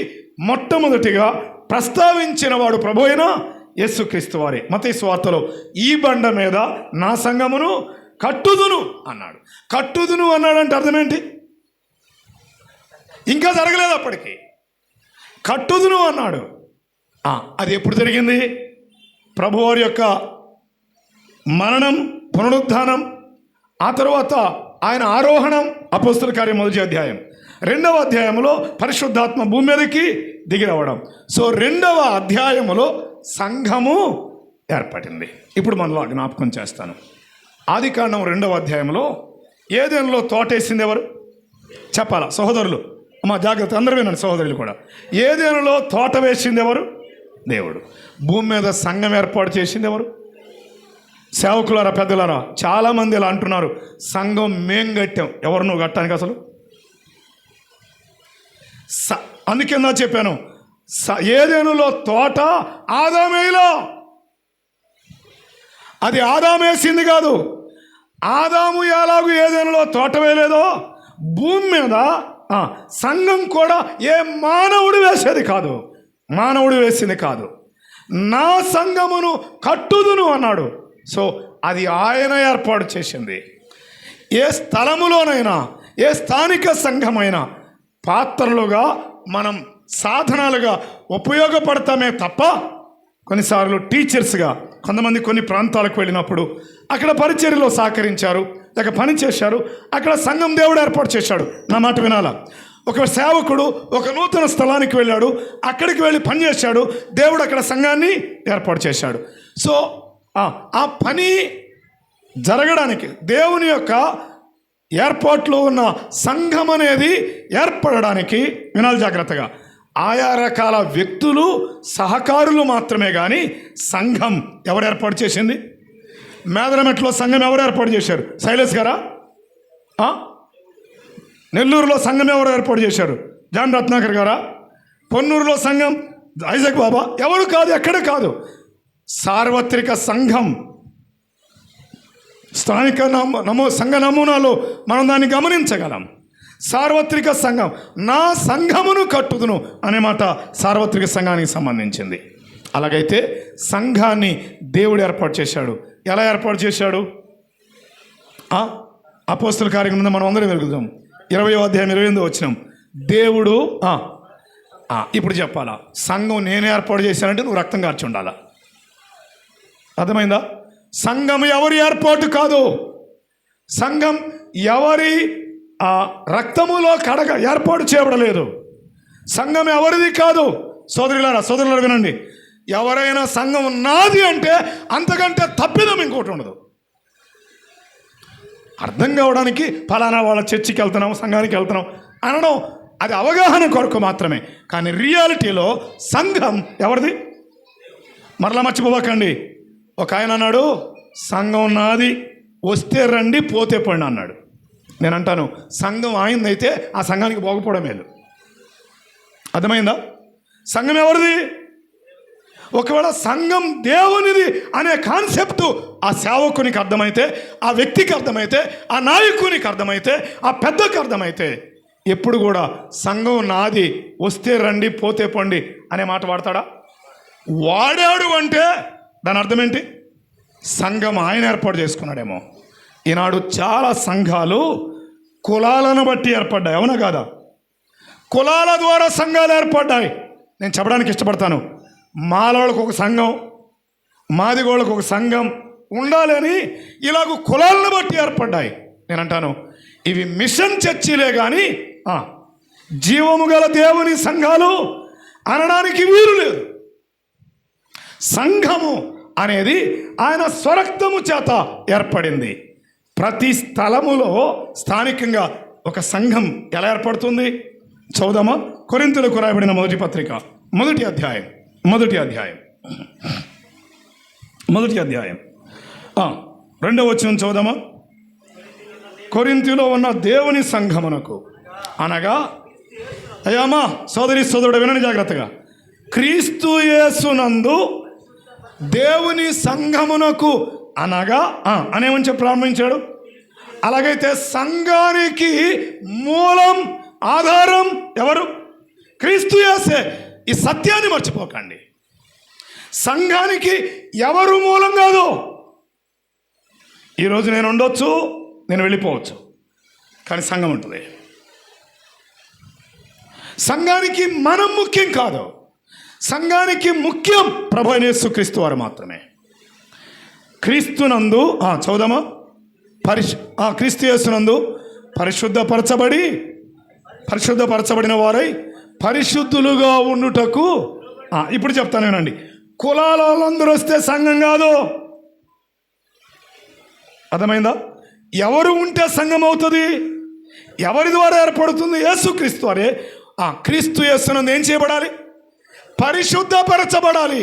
మొట్టమొదటిగా ప్రస్తావించిన వాడు ప్రభు అయిన యేసుక్రీస్తు వారే. మత్తయి సువార్తలో ఈ బండ మీద నా సంఘమును కట్టుదును అన్నాడు. కట్టుదును అన్నాడంటే అర్థం ఏంటి? ఇంకా జరగలేదు అప్పటికి. కట్టుదును అన్నాడు. అది ఎప్పుడు జరిగింది? ప్రభువారి యొక్క మరణం, పునరుద్ధానం, ఆ తర్వాత ఆయన ఆరోహణం. అపోస్తల కార్యం 1వ అధ్యాయం. 2వ అధ్యాయంలో పరిశుద్ధాత్మ భూమి మీదకి దిగి రావడం. సో 2వ అధ్యాయములో సంఘము ఏర్పడింది. ఇప్పుడు మనలో జ్ఞాపకం చేస్తాను. ఆదికాండం 2వ అధ్యాయంలో ఏదెనులో తోటేసింది ఎవరు? చెప్పాలా సహోదరులు? అమ్మా జాగ్రత్త, అందరూ వినండి సహోదరులు కూడా. ఏదెనులో తోట వేసింది ఎవరు? దేవుడు. భూమి మీద సంఘం ఏర్పాటు చేసింది ఎవరు? సేవకులారా, పెద్దలారా, చాలామంది ఇలా అంటున్నారు, సంఘం మేం కట్టాం. ఎవరు నువ్వు కట్టానికి అసలు? అందుకేందా చెప్పాను, ఏదెనులో తోట ఆదామేలో. అది ఆదామేసింది కాదు. ఆదాము ఎలాగూ ఏదెనులో తోట వేయలేదో, భూమి మీద సంఘం కూడా ఏ మానవుడు వేసేది కాదు, మానవుడు వేసింది కాదు. నా సంఘమును కట్టుదును అన్నాడు. సో అది ఆయన ఏర్పాటు చేసింది. ఏ స్థలములోనైనా, ఏ స్థానిక సంఘమైనా పాత్రలుగా మనం సాధనాలుగా ఉపయోగపడతామే తప్ప, కొన్నిసార్లు టీచర్స్గా కొంతమంది కొన్ని ప్రాంతాలకు వెళ్ళినప్పుడు అక్కడ పరిచర్యలో సహకరించారు, లేక పని చేశారు. అక్కడ సంఘం దేవుడు ఏర్పాటు చేశాడు. నా మాట వినాలా? ఒక సేవకుడు ఒక నూతన స్థలానికి వెళ్ళాడు, అక్కడికి వెళ్ళి పని చేశాడు. దేవుడు అక్కడ సంఘాన్ని ఏర్పాటు చేశాడు. సో ఆ పని జరగడానికి దేవుని యొక్క ఏర్పాట్లో ఉన్న సంఘం అనేది ఏర్పడడానికి, వినాలి జాగ్రత్తగా, ఆయా రకాల వ్యక్తులు, సహకారులు మాత్రమే. కానీ సంఘం ఎవరు ఏర్పాటు చేసింది? మేదరమెట్లో సంఘం ఎవరు ఏర్పాటు చేశారు? శైలేష్ గారా? నెల్లూరులో సంఘం ఎవరు ఏర్పాటు చేశారు? జాన్ రత్నాకర్ గారా? పొన్నూరులో సంఘం ఐజక్ బాబా? ఎవరు కాదు, ఎక్కడ కాదు. సార్వత్రిక సంఘం, స్థానిక సంఘ నమూనాలో మనం దాన్ని గమనించగలం. సార్వత్రిక సంఘం, నా సంఘమును కట్టుదును అనే మాట సార్వత్రిక సంఘానికి సంబంధించింది. అలాగైతే సంఘాన్ని దేవుడు ఏర్పాటు చేశాడు. ఎలా ఏర్పాటు చేశాడు? అపోస్తల కార్యక్రమం మనం అందరం వెలుగుదాం. 20వ అధ్యాయం 28వ వచనం. దేవుడు ఇప్పుడు చెప్పాలా, సంఘం నేను ఏర్పాటు చేశానంటే నువ్వు రక్తం కార్చి ఉండాలా. అర్థమైందా? సంఘం ఎవరి ఏర్పాటు కాదు. సంఘం ఎవరి రక్తములో కడగ ఏర్పాటు చేయబడలేదు. సంఘం ఎవరిది కాదు. సోదరులారా వినండి, ఎవరైనా సంఘం నాది అంటే అంతకంటే తప్పిదం ఇంకోటి ఉండదు. అర్థం కావడానికి ఫలానా వాళ్ళ చర్చికి వెళ్తున్నాం, సంఘానికి వెళ్తున్నాం అనడం అది అవగాహన కొరకు మాత్రమే. కానీ రియాలిటీలో సంఘం ఎవరిది? మరలా మర్చిపోకండి. ఒక ఆయన అన్నాడు, సంఘం నాది, వస్తే రండి పోతే పోండి అన్నాడు. నేను అంటాను, సంఘం ఆయనదైతే ఆ సంఘానికి పోకపోవడం మేలు. అర్థమైందా? సంఘం ఎవరిది? ఒకవేళ సంఘం దేవునిది అనే కాన్సెప్ట్ ఆ సేవకునికి అర్థమైతే, ఆ వ్యక్తికి అర్థమైతే, ఆ నాయకునికి అర్థమైతే, ఆ పెద్దకి అర్థమైతే, ఎప్పుడు కూడా సంఘం నాది, వస్తే రండి పోతే పండి అనే మాట వాడతాడా? వాడాడు అంటే దాని అర్థం ఏంటి? సంఘం ఆయన ఏర్పాటు చేసుకున్నాడేమో. ఈనాడు చాలా సంఘాలు కులాలను బట్టి ఏర్పడ్డాయి, అవునా కాదా? కులాల ద్వారా సంఘాలు ఏర్పడ్డాయి. నేను చెప్పడానికి ఇష్టపడతాను, మాలోళ్ళకు ఒక సంఘం, మాదిగోళ్ళకు ఒక సంఘం ఉండాలి అని ఇలాగ కులాలను బట్టి ఏర్పడ్డాయి. నేను అంటాను, ఇవి మిషన్ చర్చిలే కానీ జీవము గల దేవుని సంఘాలు అనడానికి వీలు లేదు. సంఘము అనేది ఆయన స్వరక్తము చేత ఏర్పడింది. ప్రతి స్థలములో స్థానికంగా ఒక సంఘం ఎలా ఏర్పడుతుంది? చదువుదామా? కొరింథీయులకు రాయబడిన మొదటి పత్రిక మొదటి అధ్యాయం 2వ వచనం చదువుదామా? కొరింథీయులో ఉన్న దేవుని సంఘమునకు అనగా, అయ్యామా సోదరి సోదరుడు వినండి జాగ్రత్తగా, క్రీస్తు యేసునందు దేవుని సంఘమునకు అనగా అనేమని చెప్పి ప్రారంభించాడు. అలాగైతే సంఘానికి మూలం, ఆధారం ఎవరు? క్రీస్తు యేసే. ఈ సత్యాన్ని మర్చిపోకండి. సంఘానికి ఎవరు మూలం కాదు. ఈరోజు నేను ఉండొచ్చు, నేను వెళ్ళిపోవచ్చు, కానీ సంఘం ఉంటుంది. సంఘానికి మనం ముఖ్యం కాదు. సంఘానికి ముఖ్యం ప్రభు అయిన యేసుక్రీస్తు వారు మాత్రమే. క్రీస్తునందు చదువుదామా? క్రీస్తు యేసునందు పరిశుద్ధపరచబడిన వారై పరిశుద్ధులుగా ఉండుటకు. ఇప్పుడు చెప్తాను వినండి. కులాల వాళ్ళందరూ వస్తే సంఘం కాదు. అర్థమైందా? ఎవరు ఉంటే సంఘం అవుతుంది? ఎవరి ద్వారా ఏర్పడుతుంది? యేసుక్రీస్తు వారే. క్రీస్తు యేసునందు ఏం చేయబడాలి? పరిశుద్ధపరచబడాలి.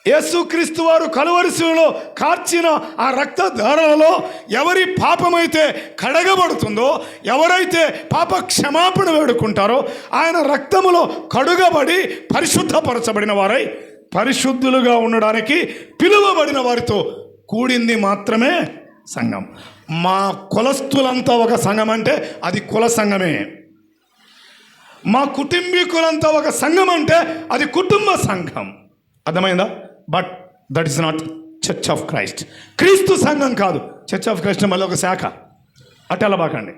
యేసుక్రీస్తు వారు కలువరిశిలో కార్చిన ఆ రక్తధారలలో ఎవరి పాపమైతే కడగబడుతుందో, ఎవరైతే పాప క్షమాపణ వేడుకుంటారో, ఆయన రక్తములో కడుగబడి పరిశుద్ధపరచబడిన వారై పరిశుద్ధులుగా ఉండడానికి పిలువబడిన వారితో కూడింది మాత్రమే సంఘం. మా కులస్తులంతా ఒక సంఘం అంటే అది కుల సంఘమే. మా కుటుంబీకులంతా ఒక సంఘం అంటే అది కుటుంబ సంఘం. అర్థమైందా? But that is not church of Christ. క్రీస్తు సంఘం కాదు. చర్చ్ ఆఫ్ క్రైస్ట్ మళ్ళీ ఒక శాఖ. అట్టెలా బాకండి.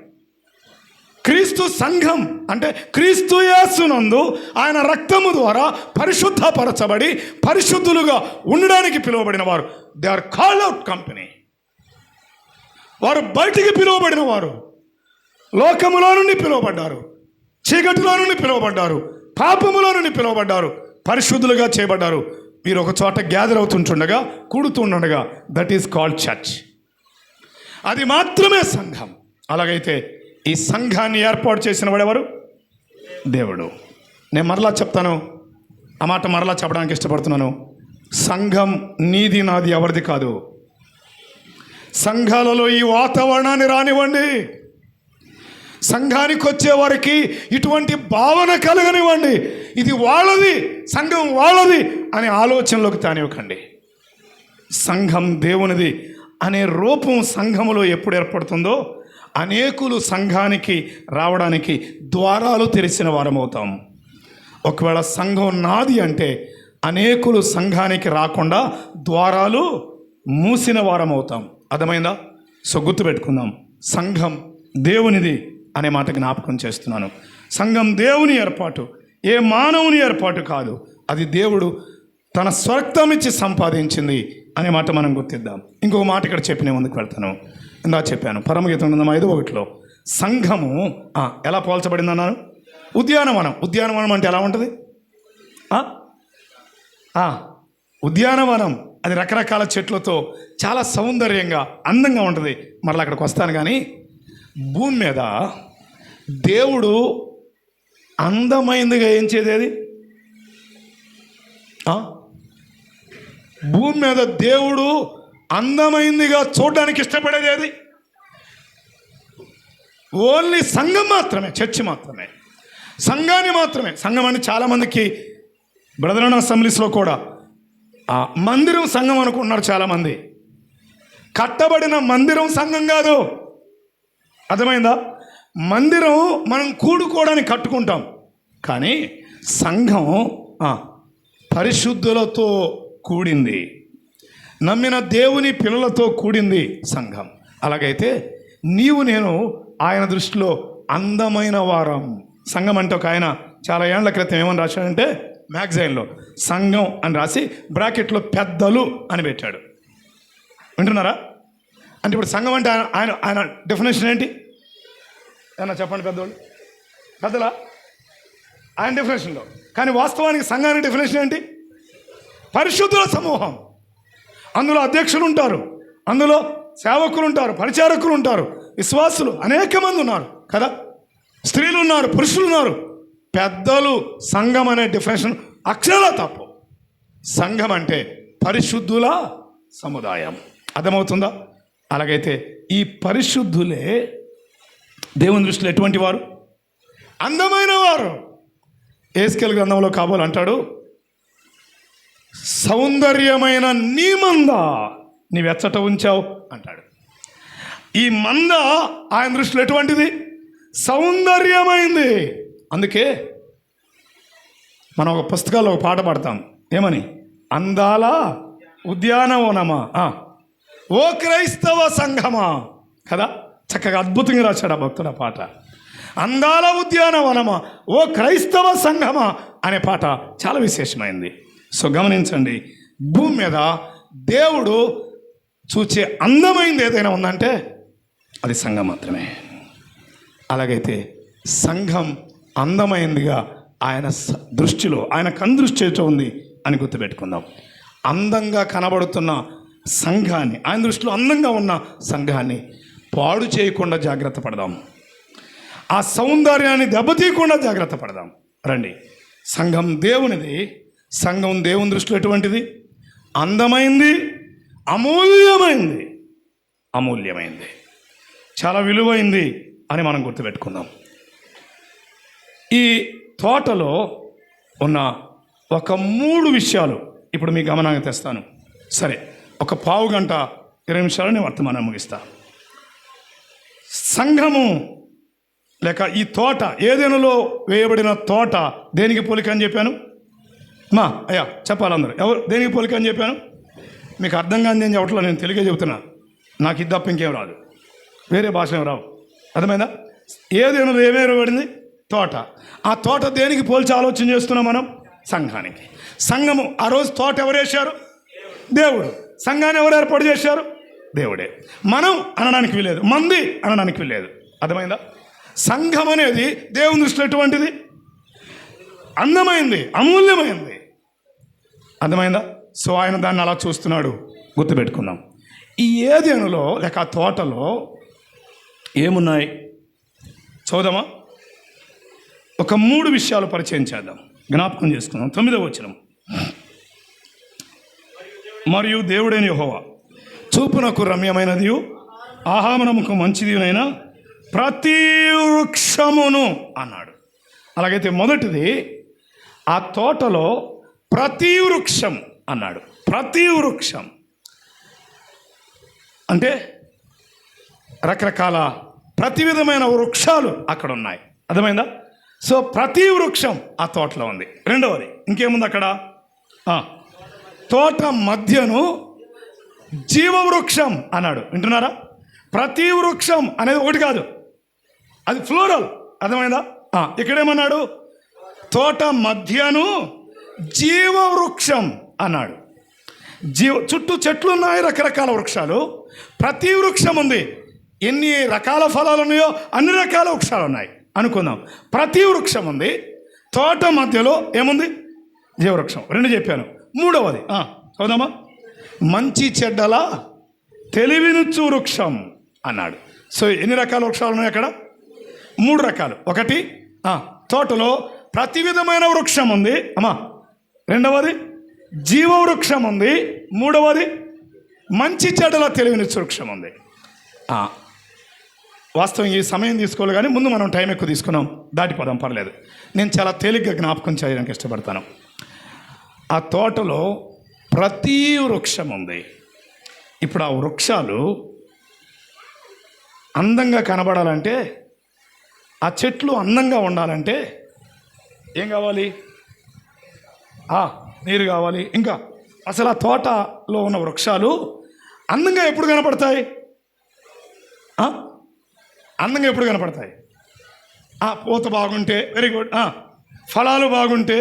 క్రీస్తు సంఘం అంటే క్రీస్తు యేసునందు ఆయన రక్తము ద్వారా పరిశుద్ధపరచబడి పరిశుద్ధులుగా ఉండడానికి పిలువబడిన వారు. They are called out company. వారు బయటికి పిలువబడిన వారు. లోకములో నుండి పిలువబడ్డారు, చీకటిలో నుండి పిలువబడ్డారు, పాపములో నుండి పిలువబడ్డారు, పరిశుద్ధులుగా చేయబడ్డారు. మీరు ఒక చోట గ్యాదర్ అవుతుండగా, కూడుతుండగా, దట్ ఈస్ కాల్డ్ చర్చ్. అది మాత్రమే సంఘం. అలాగైతే ఈ సంఘాన్ని ఏర్పాటు చేసిన వాడెవరు? దేవుడు. నేను మరలా చెప్తాను, ఆ మాట మరలా చెప్పడానికి ఇష్టపడుతున్నాను. సంఘం నీది నాది ఎవరిది కాదు. సంఘాలలో ఈ వాతావరణాన్ని రానివ్వండి. సంఘానికి వచ్చే వారికి ఇటువంటి భావన కలగనివ్వండి. ఇది వాళ్ళది, సంఘం వాళ్ళది అనే ఆలోచనలోకి తానివ్వకండి. సంఘం దేవునిది అనే రూపం సంఘములో ఎప్పుడు ఏర్పడుతుందో అనేకులు సంఘానికి రావడానికి ద్వారాలు తెరిచిన వారమవుతాం. ఒకవేళ సంఘం నాది అంటే అనేకులు సంఘానికి రాకుండా ద్వారాలు మూసిన వారమవుతాం. అర్థమైందా? సో గుర్తుపెట్టుకుందాం, సంఘం దేవునిది అనే మాట జ్ఞాపకం చేస్తున్నాను. సంఘం దేవుని ఏర్పాటు, ఏ మానవుని ఏర్పాటు కాదు. అది దేవుడు తన స్వర్గం ఇచ్చి సంపాదించింది అనే మాట మనం గుర్తిద్దాం. ఇంకొక మాట ఇక్కడ చెప్పిన ముందుకు వెళ్తాను. ఇందా చెప్పాను, పరమగీతం 5:1 సంఘము ఎలా పోల్చబడింది అన్నాను? ఉద్యానవనం. ఉద్యానవనం అంటే ఎలా ఉంటుంది? ఉద్యానవనం అది రకరకాల చెట్లతో చాలా సౌందర్యంగా అందంగా ఉంటుంది. మరలా అక్కడికి వస్తాను. కానీ భూమి మీద దేవుడు అందమైందిగా ఏం చేదేది? భూమి మీద దేవుడు అందమైందిగా చూడడానికి ఇష్టపడేది ఏది? ఓన్లీ సంఘం మాత్రమే, చర్చి మాత్రమే, సంఘాన్ని మాత్రమే. సంఘం అని చాలామందికి బ్రదరన్ అసెంబ్లీస్లో కూడా మందిరం సంఘం అనుకుంటున్నారు చాలామంది. కట్టబడిన మందిరం సంఘం కాదు. అర్థమైందా? మందిరం మనం కూడుకోవడానికి కట్టుకుంటాం, కానీ సంఘం పరిశుద్ధులతో కూడింది, నమ్మిన దేవుని పిల్లలతో కూడింది సంఘం. అలాగైతే నీవు నేను ఆయన దృష్టిలో అందమైన వారం. సంఘం అంటే ఒక ఆయన చాలా ఏళ్ల క్రితం ఏమని రాశాడంటే మ్యాగజైన్లో సంఘం అని రాసి బ్రాకెట్లో పెద్దలు అని పెట్టాడు. వింటున్నారా? అంటే ఇప్పుడు సంఘం అంటే ఆయన ఆయన డెఫినేషన్ ఏంటి? ఏమన్నా చెప్పండి పెద్దవాళ్ళు. పెద్దలా ఆయన డెఫినేషన్లో. కానీ వాస్తవానికి సంఘానికి డెఫినేషన్ ఏంటి? పరిశుద్ధుల సమూహం. అందులో అధ్యక్షులు ఉంటారు, అందులో సేవకులు ఉంటారు, పరిచారకులు ఉంటారు, విశ్వాసులు అనేక మంది ఉన్నారు కదా, స్త్రీలు ఉన్నారు, పురుషులు ఉన్నారు. పెద్దలు సంఘం అనే డెఫినేషన్ అక్షరాల తప్పు. సంఘం అంటే పరిశుద్ధుల సముదాయం. అర్థమవుతుందా? అలాగైతే ఈ పరిశుద్ధులే దేవుని దృష్టిలో ఎటువంటి వారు? అందమైన వారు. యేస్కేలు గ్రంథంలో కాబోలు అంటాడు, సౌందర్యమైన నీ మంద నీవెచ్చట ఉంచావు అంటాడు. ఈ మంద ఆయన దృష్టిలో ఎటువంటిది? సౌందర్యమైంది. అందుకే మనం ఒక పుస్తకాల్లో ఒక పాట పాడతాం, ఏమని? అందాల ఉద్యానవనమా ఓ క్రైస్తవ సంఘమా, కదా. చక్కగా అద్భుతంగా రాశాడు ఆ భక్తుడు ఆ పాట. అందాల ఉద్యానవనమా ఓ క్రైస్తవ సంఘమా అనే పాట చాలా విశేషమైంది. సో గమనించండి, భూమి మీద దేవుడు చూచే అందమైంది ఏదైనా ఉందంటే అది సంఘం మాత్రమే. అలాగైతే సంఘం అందమైందిగా ఆయన దృష్టిలో, ఆయన కనుదృష్టితో ఉంది అని గుర్తుపెట్టుకుందాం. అందంగా కనబడుతున్న సంఘాన్ని, ఆయన దృష్టిలో అందంగా ఉన్న సంఘాన్ని పాడు చేయకుండా జాగ్రత్త పడదాం. ఆ సౌందర్యాన్ని దెబ్బతీయకుండా జాగ్రత్త పడదాం. రండి, సంఘం దేవునిది. సంఘం దేవుని దృష్టిలో ఎటువంటిది? అందమైంది, అమూల్యమైంది. అమూల్యమైంది, చాలా విలువైంది అని మనం గుర్తుపెట్టుకుందాం. ఈ తోటలో ఉన్న ఒక 3 విషయాలు ఇప్పుడు మీ గమనానికి తెస్తాను. సరే, ఒక పావు గంట 20 నిమిషాలు నేను వర్తమానం ముగిస్తా. సంఘము లేక ఈ తోట, ఏదెనులో వేయబడిన తోట దేనికి పోలిక అని చెప్పాను? అయ్యా చెప్పాలి అందరూ. ఎవరు దేనికి పోలిక అని చెప్పాను? మీకు అర్థం కాని నేను చెప్పట్లో నేను తెలుగే చెబుతున్నా. నాకు ఇది తప్ప ఇంకేం రాదు, వేరే భాష ఏం రావు. అర్థమైందా? ఏదెనులో ఏమేయబడింది? తోట. ఆ తోట దేనికి పోల్చి ఆలోచన చేస్తున్నాం మనం? సంఘానికి. సంఘము ఆ రోజు తోట ఎవరు వేశారు? దేవుడు. సంఘాన్ని ఎవరు ఏర్పాటు చేశారు? దేవుడే. మనం అనడానికి వీలేదు, మంది అనడానికి వీలేదు. అర్థమైందా? సంఘం అనేది దేవుని దృష్టిలో ఎటువంటిది? అందమైంది, అమూల్యమైంది. అర్థమైందా? సో ఆయన దాన్ని అలా చూస్తున్నాడు, గుర్తుపెట్టుకుందాం. ఈ ఏదెనులో లేక ఆ తోటలో ఏమున్నాయి చూద్దామా? ఒక 3 విషయాలు పరిచయం చేద్దాం, జ్ఞాపకం చేసుకుందాం. 9వ వచనం. మరియు దేవుడైన యెహోవా చూపునకు రమ్యమైనది, ఆహారమునకు మంచిదినైనా ప్రతి వృక్షమును అన్నాడు. అలాగైతే మొదటిది, ఆ తోటలో ప్రతి వృక్షం అన్నాడు. ప్రతి వృక్షం అంటే రకరకాల ప్రతి విధమైన వృక్షాలు అక్కడ ఉన్నాయి. అర్థమైందా? సో ప్రతి వృక్షం ఆ తోటలో ఉంది. రెండవది ఇంకేముంది అక్కడ? తోట మధ్యను జీవవృక్షం అన్నాడు. వింటున్నారా? ప్రతి వృక్షం అనేది ఒకటి కాదు, అది ఫ్లోరల్. అర్థమైందా? ఇక్కడేమన్నాడు? తోట మధ్యను జీవవృక్షం అన్నాడు. చుట్టూ చెట్లు ఉన్నాయి, రకరకాల వృక్షాలు. ప్రతి వృక్షం ఉంది. ఎన్ని రకాల ఫలాలు ఉన్నాయో అన్ని రకాల వృక్షాలు ఉన్నాయి అనుకుందాం. ప్రతి వృక్షం ఉంది. తోట మధ్యలో ఏముంది? జీవవృక్షం. 2 చెప్పాను. మూడవది చదుదామా? మంచి చెడ్డల తెలివినుచ్చు వృక్షం అన్నాడు. సో ఎన్ని రకాల వృక్షాలు ఉన్నాయి అక్కడ? 3 రకాలు. ఒకటి తోటలో ప్రతి విధమైన వృక్షం ఉంది అమ్మా. రెండవది జీవవృక్షం ఉంది. మూడవది మంచి చెడ్డల తెలివినిచ్చే వృక్షం ఉంది. వాస్తవం ఈ సమయం తీసుకోవాలి, కానీ ముందు మనం టైం ఎక్కువ తీసుకున్నాం, దాటిపోదాం పర్లేదు. నేను చాలా తేలిగ్గా జ్ఞాపకం చేయడానికి ఇష్టపడతాను. ఆ తోటలో ప్రతి వృక్షం ఉంది. ఇప్పుడు ఆ వృక్షాలు అందంగా కనబడాలంటే, ఆ చెట్లు అందంగా ఉండాలంటే ఏం కావాలి? నీరు కావాలి. ఇంకా అసలు ఆ తోటలో ఉన్న వృక్షాలు అందంగా ఎప్పుడు కనపడతాయి? అందంగా ఎప్పుడు కనపడతాయి? పూత బాగుంటే, వెరీ గుడ్. ఫలాలు బాగుంటే,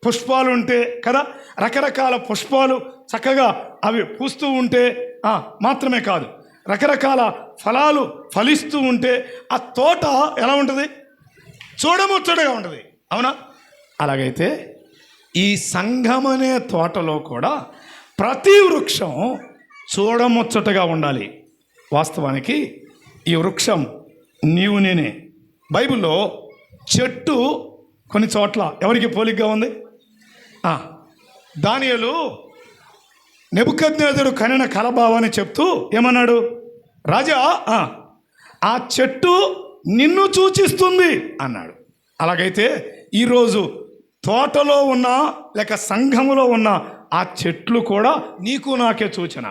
పుష్పాలు ఉంటే కదా, రకరకాల పుష్పాలు చక్కగా అవి పూస్తూ ఉంటే మాత్రమే కాదు, రకరకాల ఫలాలు ఫలిస్తూ ఉంటే ఆ తోట ఎలా ఉంటుంది? చూడముచ్చటగా ఉంటుంది, అవునా? అలాగైతే ఈ సంఘం అనే తోటలో కూడా ప్రతి వృక్షం చూడముచ్చటగా ఉండాలి. వాస్తవానికి ఈ వృక్షం నీవు నేనే. బైబిల్లో చెట్టు కొన్ని చోట్ల ఎవరికి పోలికగా ఉంది? దానియేలు నెబుకద్నెజరు కనిన కలభావాన్ని చెప్తూ ఏమన్నాడు? రాజా, ఆ చెట్టు నిన్ను సూచిస్తుంది అన్నాడు. అలాగైతే ఈరోజు తోటలో ఉన్న లేక సంఘములో ఉన్న ఆ చెట్లు కూడా నీకు నాకే సూచన.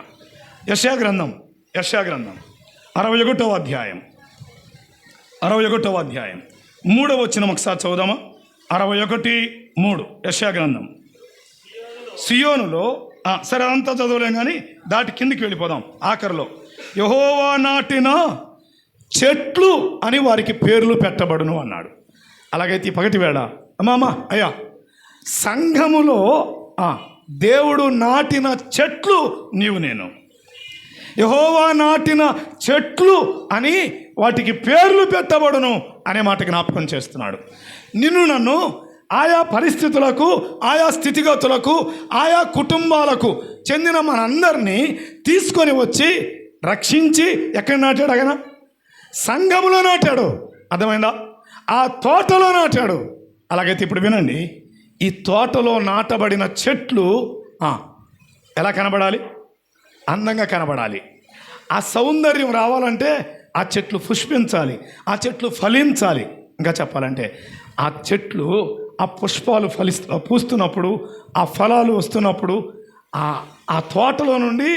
యెషయా గ్రంథం 61వ అధ్యాయం 3వ వచనం ఒకసారి చదువుదామా? 61:3 యెషయా గ్రంథం. సియోనులో సరే అదంతా చదవలేం, కానీ దాటి కిందికి వెళ్ళిపోదాం. ఆఖరిలో యెహోవా నాటిన చెట్లు అని వారికి పేర్లు పెట్టబడును అన్నాడు. అలాగైతే ఈ పగటి వేళ అమ్మా అయ్యా, సంఘములో దేవుడు నాటిన చెట్లు నీవు నేను. యెహోవా నాటిన చెట్లు అని వాటికి పేర్లు పెట్టబడును అనే మాట జ్ఞాపకం చేస్తున్నాడు. నిన్ను నన్ను ఆయా పరిస్థితులకు, ఆయా స్థితిగతులకు, ఆయా కుటుంబాలకు చెందిన మనందరినీ తీసుకొని వచ్చి రక్షించి ఎక్కడ నాటాడు? ఆయన సంఘములో నాటాడు. అర్థమైందా? ఆ తోటలో నాటాడు. అలాగైతే ఇప్పుడు వినండి, ఈ తోటలో నాటబడిన చెట్లు ఎలా కనబడాలి? అందంగా కనబడాలి. ఆ సౌందర్యం రావాలంటే ఆ చెట్లు పుష్పించాలి, ఆ చెట్లు ఫలించాలి. ఇంకా చెప్పాలంటే ఆ చెట్లు ఆ పుష్పాలు పూస్తున్నప్పుడు, ఆ ఫలాలు వస్తున్నప్పుడు ఆ తోటలో నుండి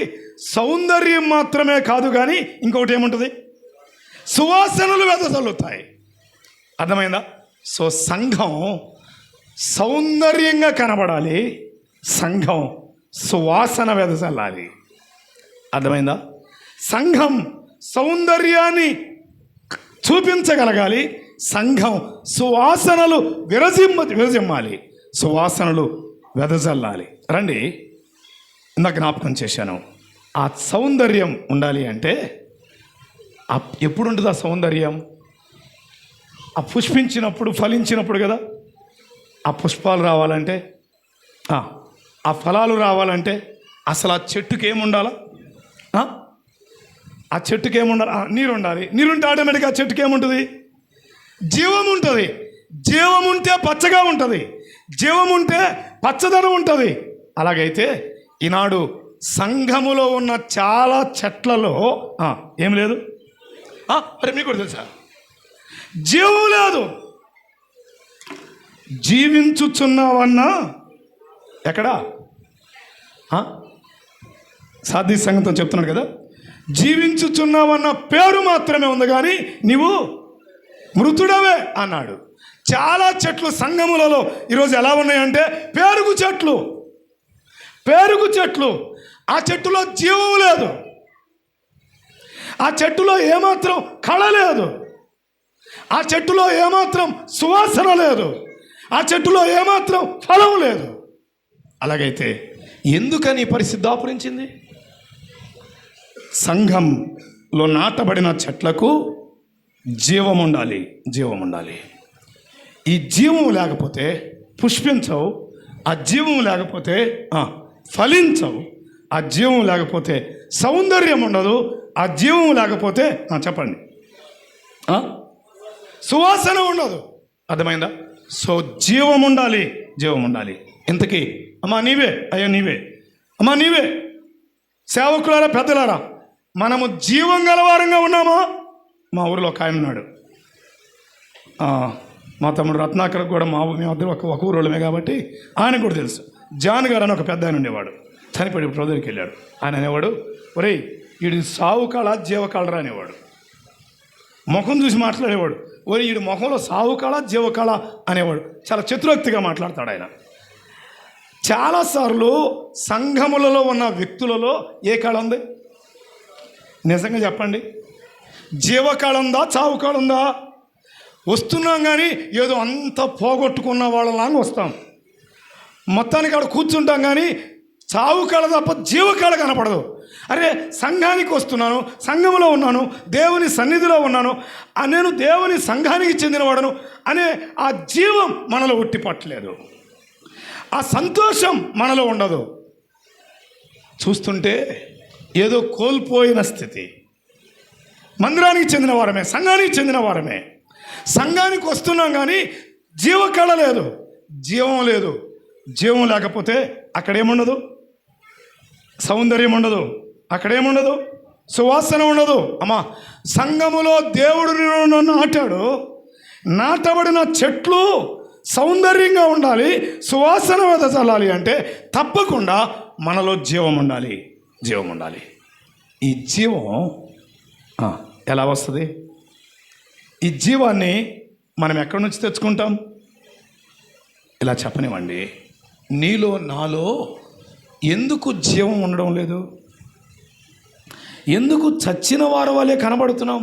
సౌందర్యం మాత్రమే కాదు, కానీ ఇంకొకటి ఏముంటుంది? సువాసనలు వెదజల్లుతాయి. అర్థమైందా? సో సంఘం సౌందర్యంగా కనబడాలి, సంఘం సువాసన వెదజల్లాలి. అర్థమైందా? సంఘం సౌందర్యాన్ని చూపించగలగాలి, సంఘం సువాసనలు విరజిమ్మాలి, సువాసనలు వెదజల్లాలి. రండి, ఇందాక జ్ఞాపకం చేశాను, ఆ సౌందర్యం ఉండాలి అంటే ఎప్పుడు ఉంటుంది ఆ సౌందర్యం? ఆ పుష్పించినప్పుడు, ఫలించినప్పుడు కదా. ఆ పుష్పాలు రావాలంటే, ఆ ఫలాలు రావాలంటే అసలు ఆ చెట్టుకి ఏముండాలా? ఆ చెట్టుకి ఏముండాలి? నీరు ఉండాలి. నీరుంటే ఆటోమేటిక్గా ఆ చెట్టుకి ఏముంటుంది? జీవం ఉంటుంది. జీవం ఉంటే పచ్చగా ఉంటుంది, జీవం ఉంటే పచ్చదనం ఉంటుంది. అలాగైతే ఈనాడు సంఘములో ఉన్న చాలా చెట్లలో ఏం లేదు. మరి మీకు కూడా తెలుసా? జీవం లేదు. జీవించుచున్నావన్నా ఎక్కడా? సాధ్య సంగతం చెప్తున్నాడు కదా, జీవించుచున్నావన్న పేరు మాత్రమే ఉంది, కానీ నీవు మృతుడవే అన్నాడు. చాలా చెట్లు సంఘములలో ఈరోజు ఎలా ఉన్నాయంటే పేరుగు చెట్లు. ఆ చెట్టులో జీవం లేదు, ఆ చెట్టులో ఏమాత్రం కళ లేదు, ఆ చెట్టులో ఏమాత్రం సువాసన లేదు, ఆ చెట్టులో ఏమాత్రం ఫలం లేదు. అలాగైతే ఎందుకని పరిస్థితి దాపురించింది? సంఘంలో నాటబడిన చెట్లకు జీవం ఉండాలి. ఈ జీవం లేకపోతే పుష్పించవు, ఆ జీవం లేకపోతే ఫలించవు, ఆ జీవం లేకపోతే సౌందర్యం ఉండదు, ఆ జీవం లేకపోతే చెప్పండి సువాసన ఉండదు. అర్థమైందా? సో జీవం ఉండాలి, జీవం ఉండాలి. ఇంతకీ అమ్మా నీవే, అయ్యా నీవే, అమ్మా నీవే, సేవకులారా పెద్దలారా, మనము జీవం గలవారంగా ఉన్నామా? మా ఊరిలో ఒక ఆయన ఉన్నాడు, మా తమ్ముడు రత్నాకర్ కూడా మేమిద్దరు ఒక ఊరోళ్ళమే కాబట్టి ఆయనకు కూడా తెలుసు. జాన్ గారు అని ఒక పెద్ద ఆయన ఉండేవాడు, చనిపోయి ప్రభుత్వకి వెళ్ళాడు. ఆయన అనేవాడు, ఒరేయ్ వీడి సావు కళ జీవకళరా అనేవాడు. ముఖం చూసి మాట్లాడేవాడు, ఒరే వీడి ముఖంలో సావు కళ జీవకళ అనేవాడు. చాలా చతురోక్తిగా మాట్లాడతాడు ఆయన. చాలాసార్లు సంఘములలో ఉన్న వ్యక్తులలో ఏ కళ ఉంది? నిజంగా చెప్పండి, జీవకళ ఉందా, చావు కళ ఉందా? వస్తున్నాం కానీ ఏదో అంత పోగొట్టుకున్న వాళ్ళలాగా వస్తాం. మొత్తానికి అక్కడ కూర్చుంటాం కానీ చావు కళ తప్ప జీవకళ కనపడదు. అరే సంఘానికి వస్తున్నాను, సంఘంలో ఉన్నాను, దేవుని సన్నిధిలో ఉన్నాను, నేను దేవుని సంఘానికి చెందినవాడను అనే ఆ జీవం మనలో ఉట్టిపట్టలేదు, ఆ సంతోషం మనలో ఉండదు. చూస్తుంటే ఏదో కోల్పోయిన స్థితి. మందిరానికి చెందిన వారమే, సంఘానికి చెందిన వారమే, సంఘానికి వస్తున్నాం కానీ జీవకళ లేదు, జీవం లేదు. జీవం లేకపోతే అక్కడేముండదు, సౌందర్యం ఉండదు, అక్కడేముండదు, సువాసన ఉండదు. అమ్మా సంఘములో దేవుడు నాటాడు, నాటబడిన చెట్లు సౌందర్యంగా ఉండాలి, సువాసన వెదజల్లాలి అంటే తప్పకుండా మనలో జీవం ఉండాలి, జీవం ఉండాలి. ఈ జీవం ఎలా వస్తుంది? ఈ జీవాన్ని మనం ఎక్కడి నుంచి తెచ్చుకుంటాం? ఇలా చెప్పనివ్వండి, నీలో నాలో ఎందుకు జీవం ఉండడం లేదు? ఎందుకు చచ్చిన వారి వల్లే కనబడుతున్నాం?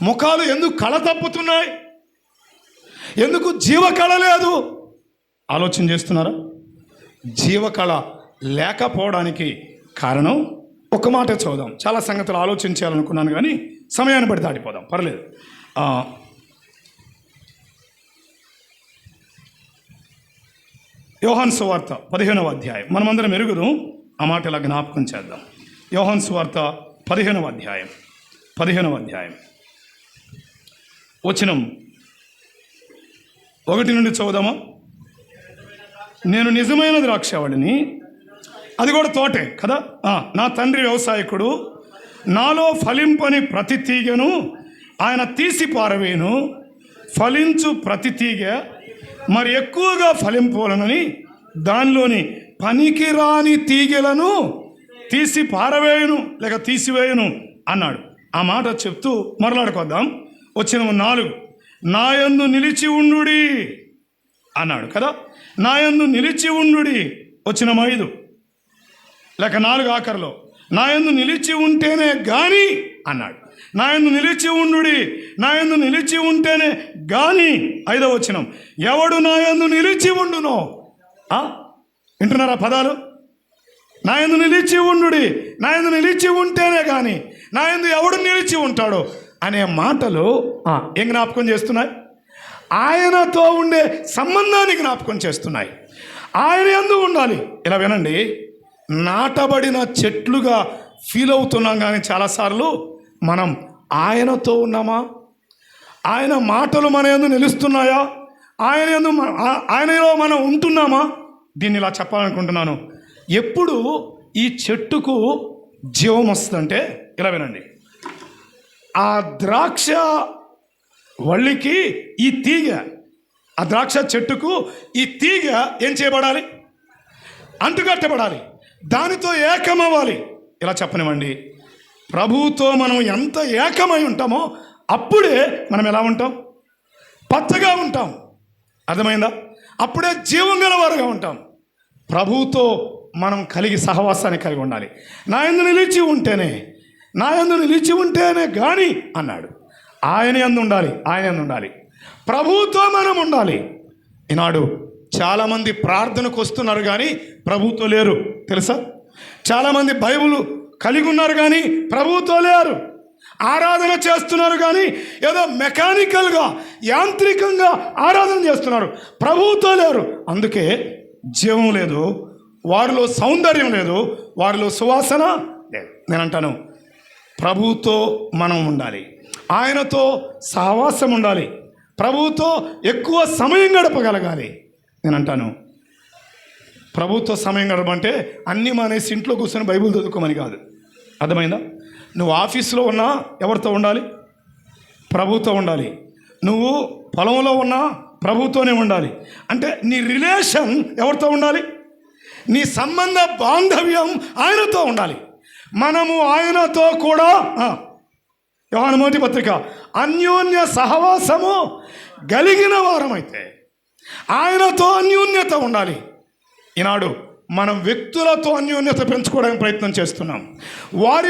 ముఖాలు ఎందుకు కళ తప్పుతున్నాయి? ఎందుకు జీవకళ లేదు? ఆలోచన చేస్తున్నారా? జీవకళ లేకపోవడానికి కారణం ఒక మాట చదువుదాం. చాలా సంగతులు ఆలోచించాలనుకున్నాను కానీ సమయాన్ని బట్టి దాటిపోదాం, పర్లేదు. యోహాను సువార్త 15వ అధ్యాయం, మనమందరం ఎరుగుదాం, ఆ మాట ఇలా జ్ఞాపకం చేద్దాం. యోహాను సువార్త 15వ అధ్యాయం వచనం 1 నుండి చదువుదామా? నేను నిజమైన ద్రాక్షవాడిని, అది కూడా తోటే కదా. నా తండ్రి వ్యవసాయకుడు, నాలో ఫలింపని ప్రతి తీగను ఆయన తీసి పారవేయును, ఫలించు ప్రతి తీగ మరి ఎక్కువగా ఫలింపాలనని దానిలోని పనికిరాని తీగలను తీసి పారవేయును లేక తీసివేయును అన్నాడు. ఆ మాట చెప్తూ మరలాడుకొద్దాం. వచ్చిన 4, నాయందు నిలిచి ఉండుడి అన్నాడు కదా. నాయందు నిలిచి ఉండుడి. వచ్చిన 5 లేక 4 ఆఖరిలో నాయందు నిలిచి ఉంటేనే గాని అన్నాడు. నాయందు నిలిచి ఉండుడి, నాయందు నిలిచి ఉంటేనే గాని. 5వ వచనం, ఎవడు నాయందు నిలిచి ఉండునో. వింటున్నారా పదాలు? నాయందు నిలిచి ఉండుడి, నాయందు నిలిచి ఉంటేనే కానీ, నాయందు ఎవడు నిలిచి ఉంటాడో అనే మాటలు ఏం జ్ఞాపకం చేస్తున్నాయి? ఆయనతో ఉండే సంబంధాన్ని జ్ఞాపకం చేస్తున్నాయి. ఆయన యందు ఉండాలి. ఇలా వినండి, నాటబడిన చెట్లుగా ఫీల్ అవుతున్నాం కానీ చాలాసార్లు మనం ఆయనతో ఉన్నామా? ఆయన మాటలు మన యందు నిలుస్తున్నాయా? ఆయనలో మనం ఉంటున్నామా? దీన్ని ఇలా చెప్పాలనుకుంటున్నాను. ఎప్పుడు ఈ చెట్టుకు జీవం వస్తుందంటే ఇలా వినండి, ఆ ద్రాక్ష వల్లికి ఈ తీగ, ఆ ద్రాక్ష చెట్టుకు ఈ తీగ ఏం చేయబడాలి? అంటుకట్టబడాలి, దానితో ఏకమవ్వాలి. ఇలా చెప్పనివ్వండి, ప్రభువుతో మనం ఎంత ఏకమై ఉంటామో అప్పుడే మనం ఎలా ఉంటాం? పచ్చగా ఉంటాం. అర్థమైందా? అప్పుడే జీవం గలవారుగా ఉంటాం. ప్రభువుతో మనం సహవాసాన్ని కలిగి ఉండాలి. నా యందు నిలిచి ఉంటేనే గాని అన్నాడు. ఆయన యందు ఉండాలి, ప్రభువుతో మనం ఉండాలి. ఈనాడు చాలామంది ప్రార్థనకు వస్తున్నారు కానీ ప్రభువుతో లేరు, తెలుసా? చాలామంది బైబిల్ కలిగి ఉన్నారు కానీ ప్రభువుతో లేరు. ఆరాధన చేస్తున్నారు కానీ ఏదో మెకానికల్గా, యాంత్రికంగా ఆరాధన చేస్తున్నారు, ప్రభువుతో లేరు. అందుకే జీవం లేదు, వారిలో సౌందర్యం లేదు, వారిలో సువాసన లేదు. నేనంటాను, ప్రభువుతో మనం ఉండాలి, ఆయనతో సహవాసం ఉండాలి, ప్రభువుతో ఎక్కువ సమయం గడపగలగాలి. నేను అంటాను, ప్రభువుతో సమయం గడపంటే అన్నీ మానేసి ఇంట్లో కూర్చొని బైబిల్ చదువుకోమని కాదు. అర్థమైందా? నువ్వు ఆఫీసులో ఉన్నా ఎవరితో ఉండాలి? ప్రభువుతో ఉండాలి. నువ్వు పొలంలో ఉన్నా ప్రభువుతోనే ఉండాలి. అంటే నీ రిలేషన్ ఎవరితో ఉండాలి? నీ సంబంధ బాంధవ్యం ఆయనతో ఉండాలి. మనము ఆయనతో కూడా యోహాను మొదటి పత్రిక అన్యోన్య సహవాసము కలిగిన వారమైతే ఆయనతో అన్యోన్యత ఉండాలి. ఈనాడు మనం వ్యక్తులతో అన్యోన్యత పెంచుకోవడానికి ప్రయత్నం చేస్తున్నాం.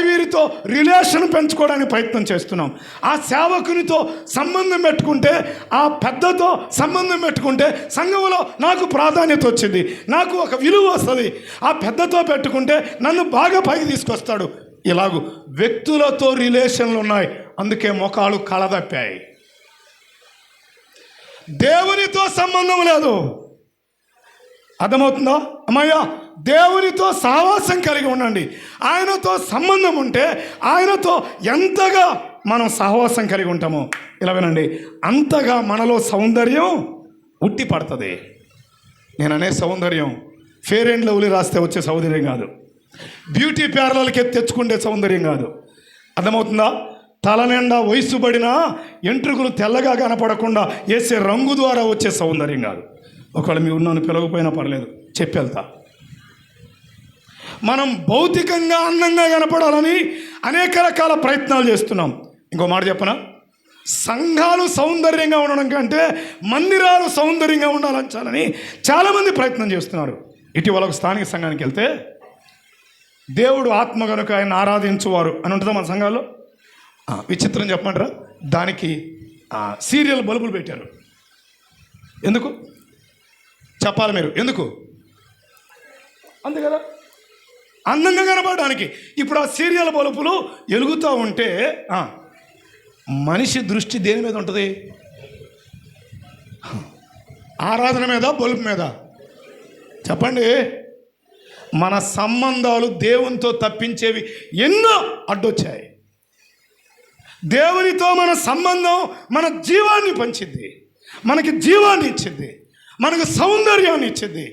వీరితో రిలేషన్ పెంచుకోవడానికి ప్రయత్నం చేస్తున్నాం. ఆ సేవకునితో సంబంధం పెట్టుకుంటే, ఆ పెద్దతో సంబంధం పెట్టుకుంటే సంఘంలో నాకు ప్రాధాన్యత వచ్చింది, నాకు ఒక విలువ వస్తుంది. ఆ పెద్దతో పెట్టుకుంటే నన్ను బాగా పైకి తీసుకొస్తాడు. ఇలాగూ వ్యక్తులతో రిలేషన్లు ఉన్నాయి. అందుకే మొఖాలు కళదప్పాయి. దేవునితో సంబంధం లేదు. అర్థమవుతుందా అమ్మయ్య? దేవునితో సహవాసం కలిగి ఉండండి. ఆయనతో సంబంధం ఉంటే ఆయనతో ఎంతగా మనం సహవాసం కలిగి ఉంటామో, ఇలా వినండి, అంతగా మనలో సౌందర్యం ఉట్టి పడుతుంది. నేను అనే సౌందర్యం ఫేర్ అండ్ లవ్లీ రాస్తే వచ్చే సౌందర్యం కాదు, బ్యూటీ పార్లర్కి తెచ్చుకుంటే సౌందర్యం కాదు. అర్థమవుతుందా? తల నిండా వయసు పడిన ఎంట్రుకలు తెల్లగా కనపడకుండా వేసే రంగు ద్వారా వచ్చే సౌందర్యం కాదు. ఒకవేళ మీ ఉన్నాను పిలవకపోయినా పర్లేదు, చెప్పెళ్తా. మనం భౌతికంగా అందంగా కనపడాలని అనేక రకాల ప్రయత్నాలు చేస్తున్నాం. ఇంకో మాట చెప్పనా? సంఘాలు సౌందర్యంగా ఉండడం కంటే మందిరాలు సౌందర్యంగా ఉండాలని చాలామంది ప్రయత్నం చేస్తున్నారు. ఇటీవల ఒక స్థానిక సంఘానికి వెళ్తే, దేవుడు ఆత్మ కనుక ఆయన ఆరాధించువారు అని ఉంటుందా మన సంఘాల్లో? విచిత్రం చెప్పమంటారా? దానికి సీరియల్ బల్బులు పెట్టారు. ఎందుకు చెప్పాలి మీరు? ఎందుకు? అంతే కదా, అందంగా కనపడడానికి. ఇప్పుడు ఆ సీరియల్ బల్బులు వెలుగుతూ ఉంటే మనిషి దృష్టి దేని మీద ఉంటుంది? ఆరాధన మీద, బల్బు మీద? చెప్పండి. మన సంబంధాలు దేవునితో తప్పించేవి ఎన్నో అడ్డొచ్చాయి. దేవునితో మన సంబంధం మన జీవాన్ని పంచిద్ది, మనకి జీవాన్ని ఇచ్చింది, మనకు సౌందర్యాన్ని ఇచ్చింది,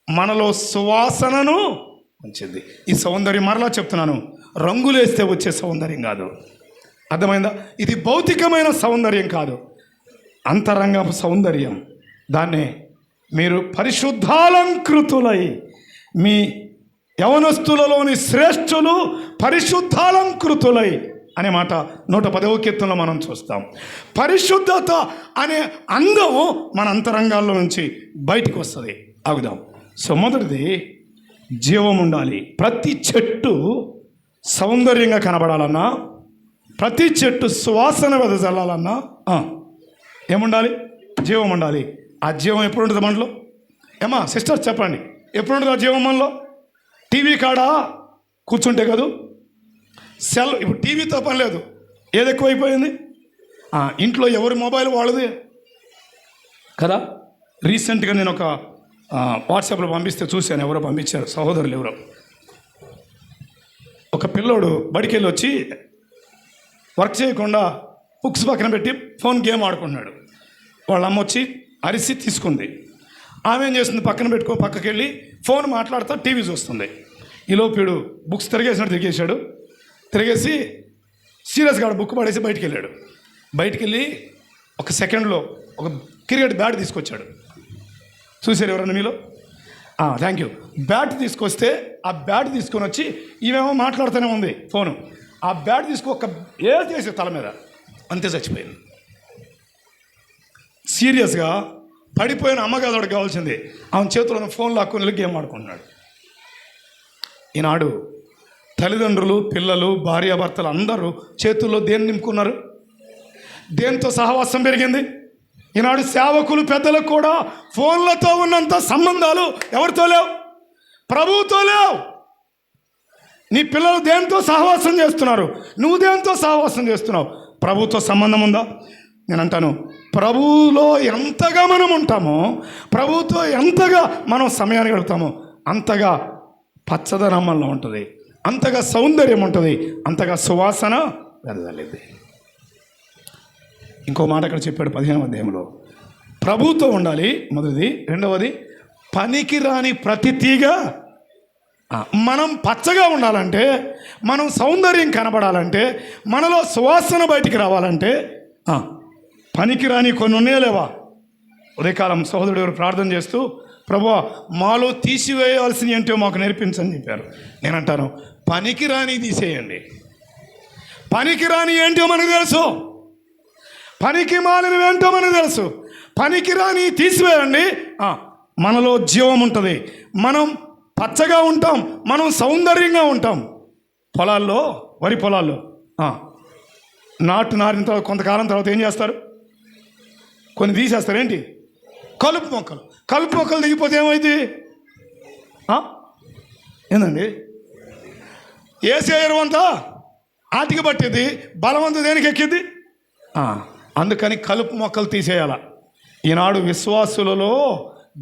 మనలో సువాసనను ఉంచింది. ఈ సౌందర్యం మరలా చెప్తున్నాను, రంగులేస్తే వచ్చే సౌందర్యం కాదు. అర్థమైందా? ఇది భౌతికమైన సౌందర్యం కాదు, అంతరంగ సౌందర్యం. దాన్నే మీరు పరిశుద్ధాలంకృతులై, మీ యవనస్తులలోని శ్రేష్ఠులు పరిశుద్ధాలంకృతులై అనే మాట 110వ కీర్తనలో మనం చూస్తాం. పరిశుద్ధత అనే అందం మన అంతరంగాల్లో నుంచి బయటికి వస్తుంది. ఆగుదాం. సో మొదటిది జీవం ఉండాలి. ప్రతి చెట్టు సౌందర్యంగా కనబడాలన్నా, ప్రతి చెట్టు సువాసన వెదజల్లాలన్నా ఏముండాలి? జీవం ఉండాలి. ఆ జీవం ఎప్పుడు ఉంటుంది మనలో? ఏమా సిస్టర్ చెప్పండి, ఎప్పుడు ఉంటుంది ఆ జీవం మనలో? టీవీ కాడ కూర్చుంటే కాదు, ఇప్పుడు టీవీతో పని లేదు. ఏది ఎక్కువైపోయింది? ఇంట్లో ఎవరి మొబైల్ వాళ్ళది కదా. రీసెంట్గా నేను ఒక వాట్సాప్లో పంపిస్తే చూశాను, ఎవరో పంపించారు, సహోదరులు ఎవరో. ఒక పిల్లోడు బడికి వెళ్ళి వచ్చి వర్క్ చేయకుండా బుక్స్ పక్కన పెట్టి ఫోన్ గేమ్ ఆడుకున్నాడు. వాళ్ళ అమ్మ వచ్చి అరిసి తీసుకుంది. ఆమె ఏం చేస్తుంది? పక్కకి వెళ్ళి ఫోన్ మాట్లాడుతూ టీవీ చూస్తుంది. ఈలోపు వీడు బుక్స్ తిరిగేశాడు. తిరిగేసి సీరియస్గా బుక్ పడేసి బయటికి వెళ్ళాడు. బయటికి వెళ్ళి ఒక సెకండ్లో ఒక క్రికెట్ బ్యాట్ తీసుకొచ్చాడు. చూసారు ఎవరన్నా మీలో? Thank you. బ్యాట్ తీసుకొస్తే ఆ బ్యాట్ తీసుకొని వచ్చి ఈమెమో మాట్లాడుతూనే ఉంది ఫోను. ఆ బ్యాట్ ఒక చేసే తల మీద, అంతే చచ్చిపోయింది. సీరియస్గా పడిపోయిన అమ్మగారు కావాల్సింది. ఆమె చేతిలో ఫోన్ లాక్కొని వెళ్ళి గేమ్ ఆడుకుంటున్నాడు. ఈనాడు తల్లిదండ్రులు, పిల్లలు, భార్యాభర్తలు అందరూ చేతుల్లో దేన్ని నింపుకున్నారు? దేంతో సహవాసం పెరిగింది? ఈనాడు సేవకులు, పెద్దలకు కూడా ఫోన్లతో ఉన్నంత సంబంధాలు ఎవరితో లేవు? ప్రభువుతో లేవు. నీ పిల్లలు దేంతో సహవాసం చేస్తున్నారు? నువ్వు దేంతో సహవాసం చేస్తున్నావు? ప్రభువుతో సంబంధం ఉందా? నేను అంటాను, ప్రభువులో ఎంతగా మనం ఉంటామో, ప్రభువుతో ఎంతగా మనం సమయాన్ని గడుపుతామో అంతగా పచ్చదనం మనలో ఉంటుంది, అంతగా సౌందర్యం ఉంటుంది, అంతగా సువాసన వెదజల్లింది. ఇంకో మాట అక్కడ చెప్పాడు 15వ అధ్యాయంలో. ప్రభుతో ఉండాలి మొదటిది. రెండవది, పనికి రాని ప్రతి తీగ. మనం పచ్చగా ఉండాలంటే, మనం సౌందర్యం కనబడాలంటే, మనలో సువాసన బయటికి రావాలంటే పనికి రాని కొన్ని ఉన్నాయా లేవా? ఉదయకాలం సహోదరుడు ఎవరు ప్రార్థన చేస్తూ, ప్రభువా మాలో తీసివేయాల్సినవి ఏంటో మాకు నేర్పించని చెప్పారు. నేనంటాను, పనికి రాని తీసేయండి. పనికి రాని ఏంటో మనకు తెలుసు, పనికి మాలినవి ఏంటో మనకు తెలుసు. పనికి రాని తీసివేయండి, మనలో జీవం ఉంటుంది, మనం పచ్చగా ఉంటాం, మనం సౌందర్యంగా ఉంటాం. పొలాల్లో, వరి పొలాల్లో నారిన తర్వాత కొంతకాలం తర్వాత ఏం చేస్తారు? కొన్ని తీసేస్తారు. ఏంటి? కలుపు మొక్కలు దిగిపోతే ఏమైంది? ఏందండి? ఏసే ఎరువంతా ఆటికి పట్టేది, బలవంతు దేనికి ఎక్కింది? అందుకని కలుపు మొక్కలు తీసేయాల. ఈనాడు విశ్వాసులలో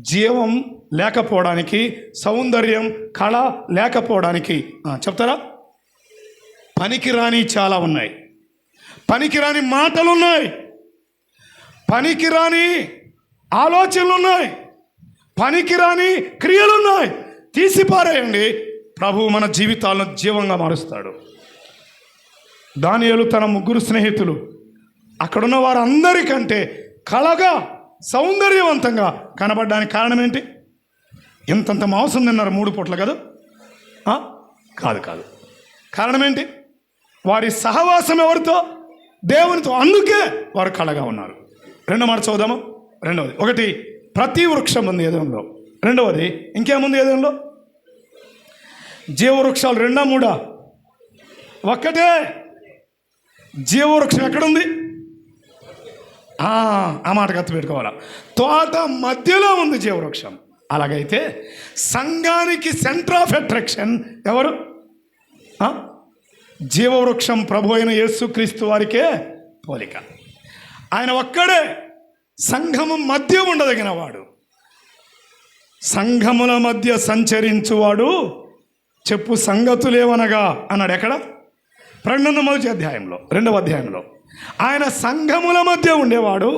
జీవం లేకపోవడానికి, సౌందర్యం, కళ లేకపోవడానికి చెప్తారా? పనికిరాని చాలా ఉన్నాయి, పనికిరాని మాటలున్నాయి, పనికిరాని ఆలోచనలున్నాయి, పనికిరాని క్రియలున్నాయి. తీసిపారేయండి, ప్రభువు మన జీవితాలను జీవంగా మారుస్తాడు. దానియేలు తన 3 స్నేహితులు అక్కడున్న వారందరికంటే కళగా, సౌందర్యవంతంగా కనబడడానికి కారణం ఏంటి? ఇంతంత మాంసం తిన్నారు 3 పూట్ల కదా? కాదు. కారణం ఏంటి? వారి సహవాసం ఎవరితో? దేవునితో. అందుకే వారు కళగా ఉన్నారు. రెండో మాట చదువుదాము. రెండవది, ఒకటి ప్రతి వృక్షం ఉంది ఏదైనా. రెండవది ఇంకేముంది ఏదైనా? జీవవృక్షాలు 2 3 ఒక్కటే. జీవవృక్షం ఎక్కడుంది? ఆ మాట కత్తి పెట్టుకోవాలా. తోట మధ్యలో ఉంది జీవవృక్షం. అలాగైతే సంఘానికి సెంటర్ ఆఫ్ అట్రాక్షన్ ఎవరు? జీవవృక్షం ప్రభు అయిన యేసుక్రీస్తు వారికే పోలిక. ఆయన ఒక్కడే సంఘము మధ్య ఉండదగిన వాడు. సంఘముల మధ్య సంచరించువాడు చెప్పు సంగతులేవనగా అన్నాడు. ఎక్కడ? 12వ అధ్యాయంలో, 2వ అధ్యాయంలో. ఆయన సంఘముల మధ్య ఉండేవాడు,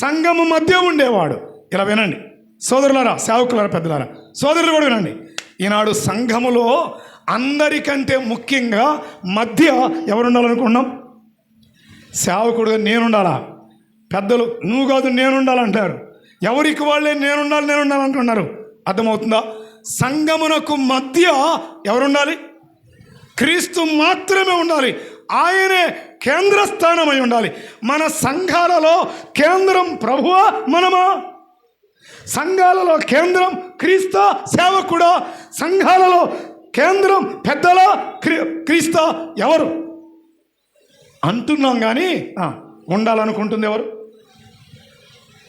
సంఘము మధ్య ఉండేవాడు. ఇలా వినండి సోదరులారా, సేవకులారా, పెద్దలారా, సోదరులు కూడా వినండి. ఈనాడు సంఘములో అందరికంటే ముఖ్యంగా మధ్య ఎవరుండాలనుకున్నాం? సేవకుడుగా నేనుండాలా? పెద్దలు నువ్వు కాదు నేనుండాలంటారు. ఎవరికి వాళ్ళే నేనుండాలి అంటున్నారు. అర్థమవుతుందా? సంఘమునకు మధ్య ఎవరుండాలి? క్రీస్తు మాత్రమే ఉండాలి. ఆయనే కేంద్రస్థానమై ఉండాలి. మన సంఘాలలో కేంద్రం ప్రభువా, మనమా? సంఘాలలో కేంద్రం క్రీస్తు, సేవకుడా? సంఘాలలో కేంద్రం పెద్దల, క్రీస్తు? ఎవరు అంటున్నాం కానీ ఉండాలనుకుంటుంది ఎవరు?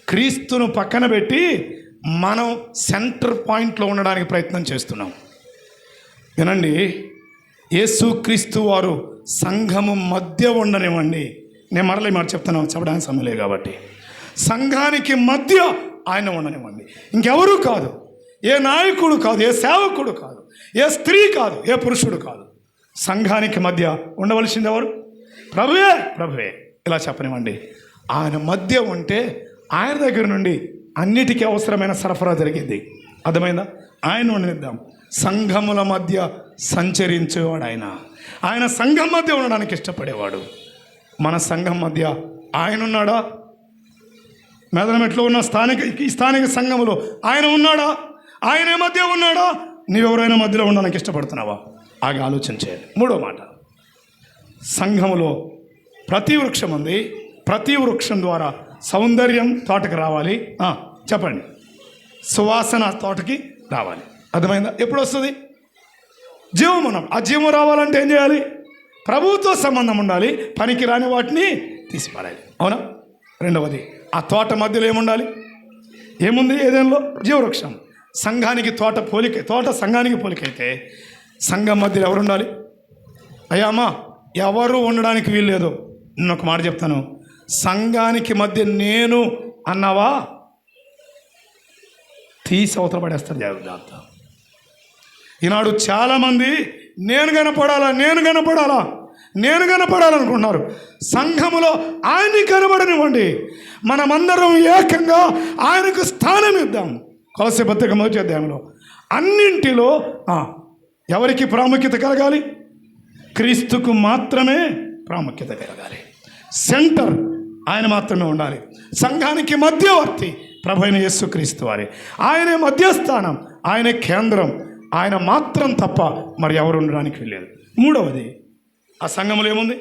క్రీస్తును పక్కన పెట్టి మనం సెంటర్ పాయింట్లో ఉండడానికి ప్రయత్నం చేస్తున్నాం. వినండి, యేసుక్రీస్తు వారు సంఘము మధ్య ఉండనివ్వండి. నేను మరలా మాట చెప్తున్నాను, చెప్పడానికి సమయం లేదు కాబట్టి. సంఘానికి మధ్య ఆయన ఉండనివ్వండి. ఇంకెవరూ కాదు, ఏ నాయకుడు కాదు, ఏ సేవకుడు కాదు, ఏ స్త్రీ కాదు, ఏ పురుషుడు కాదు. సంఘానికి మధ్య ఉండవలసింది ఎవరు? ప్రభువే. ఇలా చెప్పనివ్వండి. ఆయన మధ్య ఉంటే ఆయన దగ్గర నుండి అన్నిటికీ అవసరమైన సరఫరా జరిగింది. అర్థమైందా? ఆయన ఉండనిద్దాం. సంఘముల మధ్య సంచరించేవాడు ఆయన సంఘం మధ్య ఉండడానికి ఇష్టపడేవాడు. మన సంఘం మధ్య ఆయన ఉన్నాడా? మెదనమెట్లో ఉన్న స్థానిక సంఘములో ఆయన ఉన్నాడా? ఆయనే మధ్య ఉన్నాడా? నీవెవరైనా మధ్యలో ఉండడానికి ఇష్టపడుతున్నావా? ఆగి ఆలోచన చేయాలి. 3వ మాట, సంఘములో ప్రతి వృక్షం ఉంది. ప్రతి వృక్షం ద్వారా సౌందర్యం తోటకి రావాలి. చెప్పండి, సువాసన తోటకి రావాలి. అర్థమైందా? ఎప్పుడు వస్తుంది? జీవం ఉన్నాం. ఆ జీవం రావాలంటే ఏం చేయాలి? ప్రభువుతో సంబంధం ఉండాలి. పనికి రాని వాటిని తీసిపారాలి. అవునా? రెండవది, ఆ తోట మధ్యలో ఏముండాలి? ఏముంది ఏదేంలో? జీవవృక్షం. సంఘానికి తోట సంఘానికి పోలికైతే సంఘం మధ్యలో ఎవరు ఉండాలి? అయ్యామా ఎవరు ఉండడానికి వీల్లేదు. నేను ఒక మాట చెప్తాను, సంఘానికి మధ్య నేను అన్నావా తీసి అవతల పడేస్తారు. జాగ్రత్త. ఈనాడు చాలామంది నేను కనపడాలా నేను కనపడాలనుకుంటున్నారు. సంఘములో ఆయన్ని కనబడనివ్వండి. మనమందరం ఏకంగా ఆయనకు స్థానం ఇద్దాం. కొలస్సీ పత్రిక 1వ అధ్యాయంలో అన్నింటిలో ఎవరికి ప్రాముఖ్యత కలగాలి? క్రీస్తుకు మాత్రమే ప్రాముఖ్యత కలగాలి. సెంటర్ ఆయన మాత్రమే ఉండాలి. సంఘానికి మధ్యవర్తి ప్రభు అయిన యేసుక్రీస్తు వారే. ఆయనే మధ్యస్థానం, ఆయనే కేంద్రం. ఆయన మాత్రం తప్ప మరి ఎవరు ఉండడానికి వెళ్ళలేదు. మూడవది, ఆ సంఘములో ఏముంది?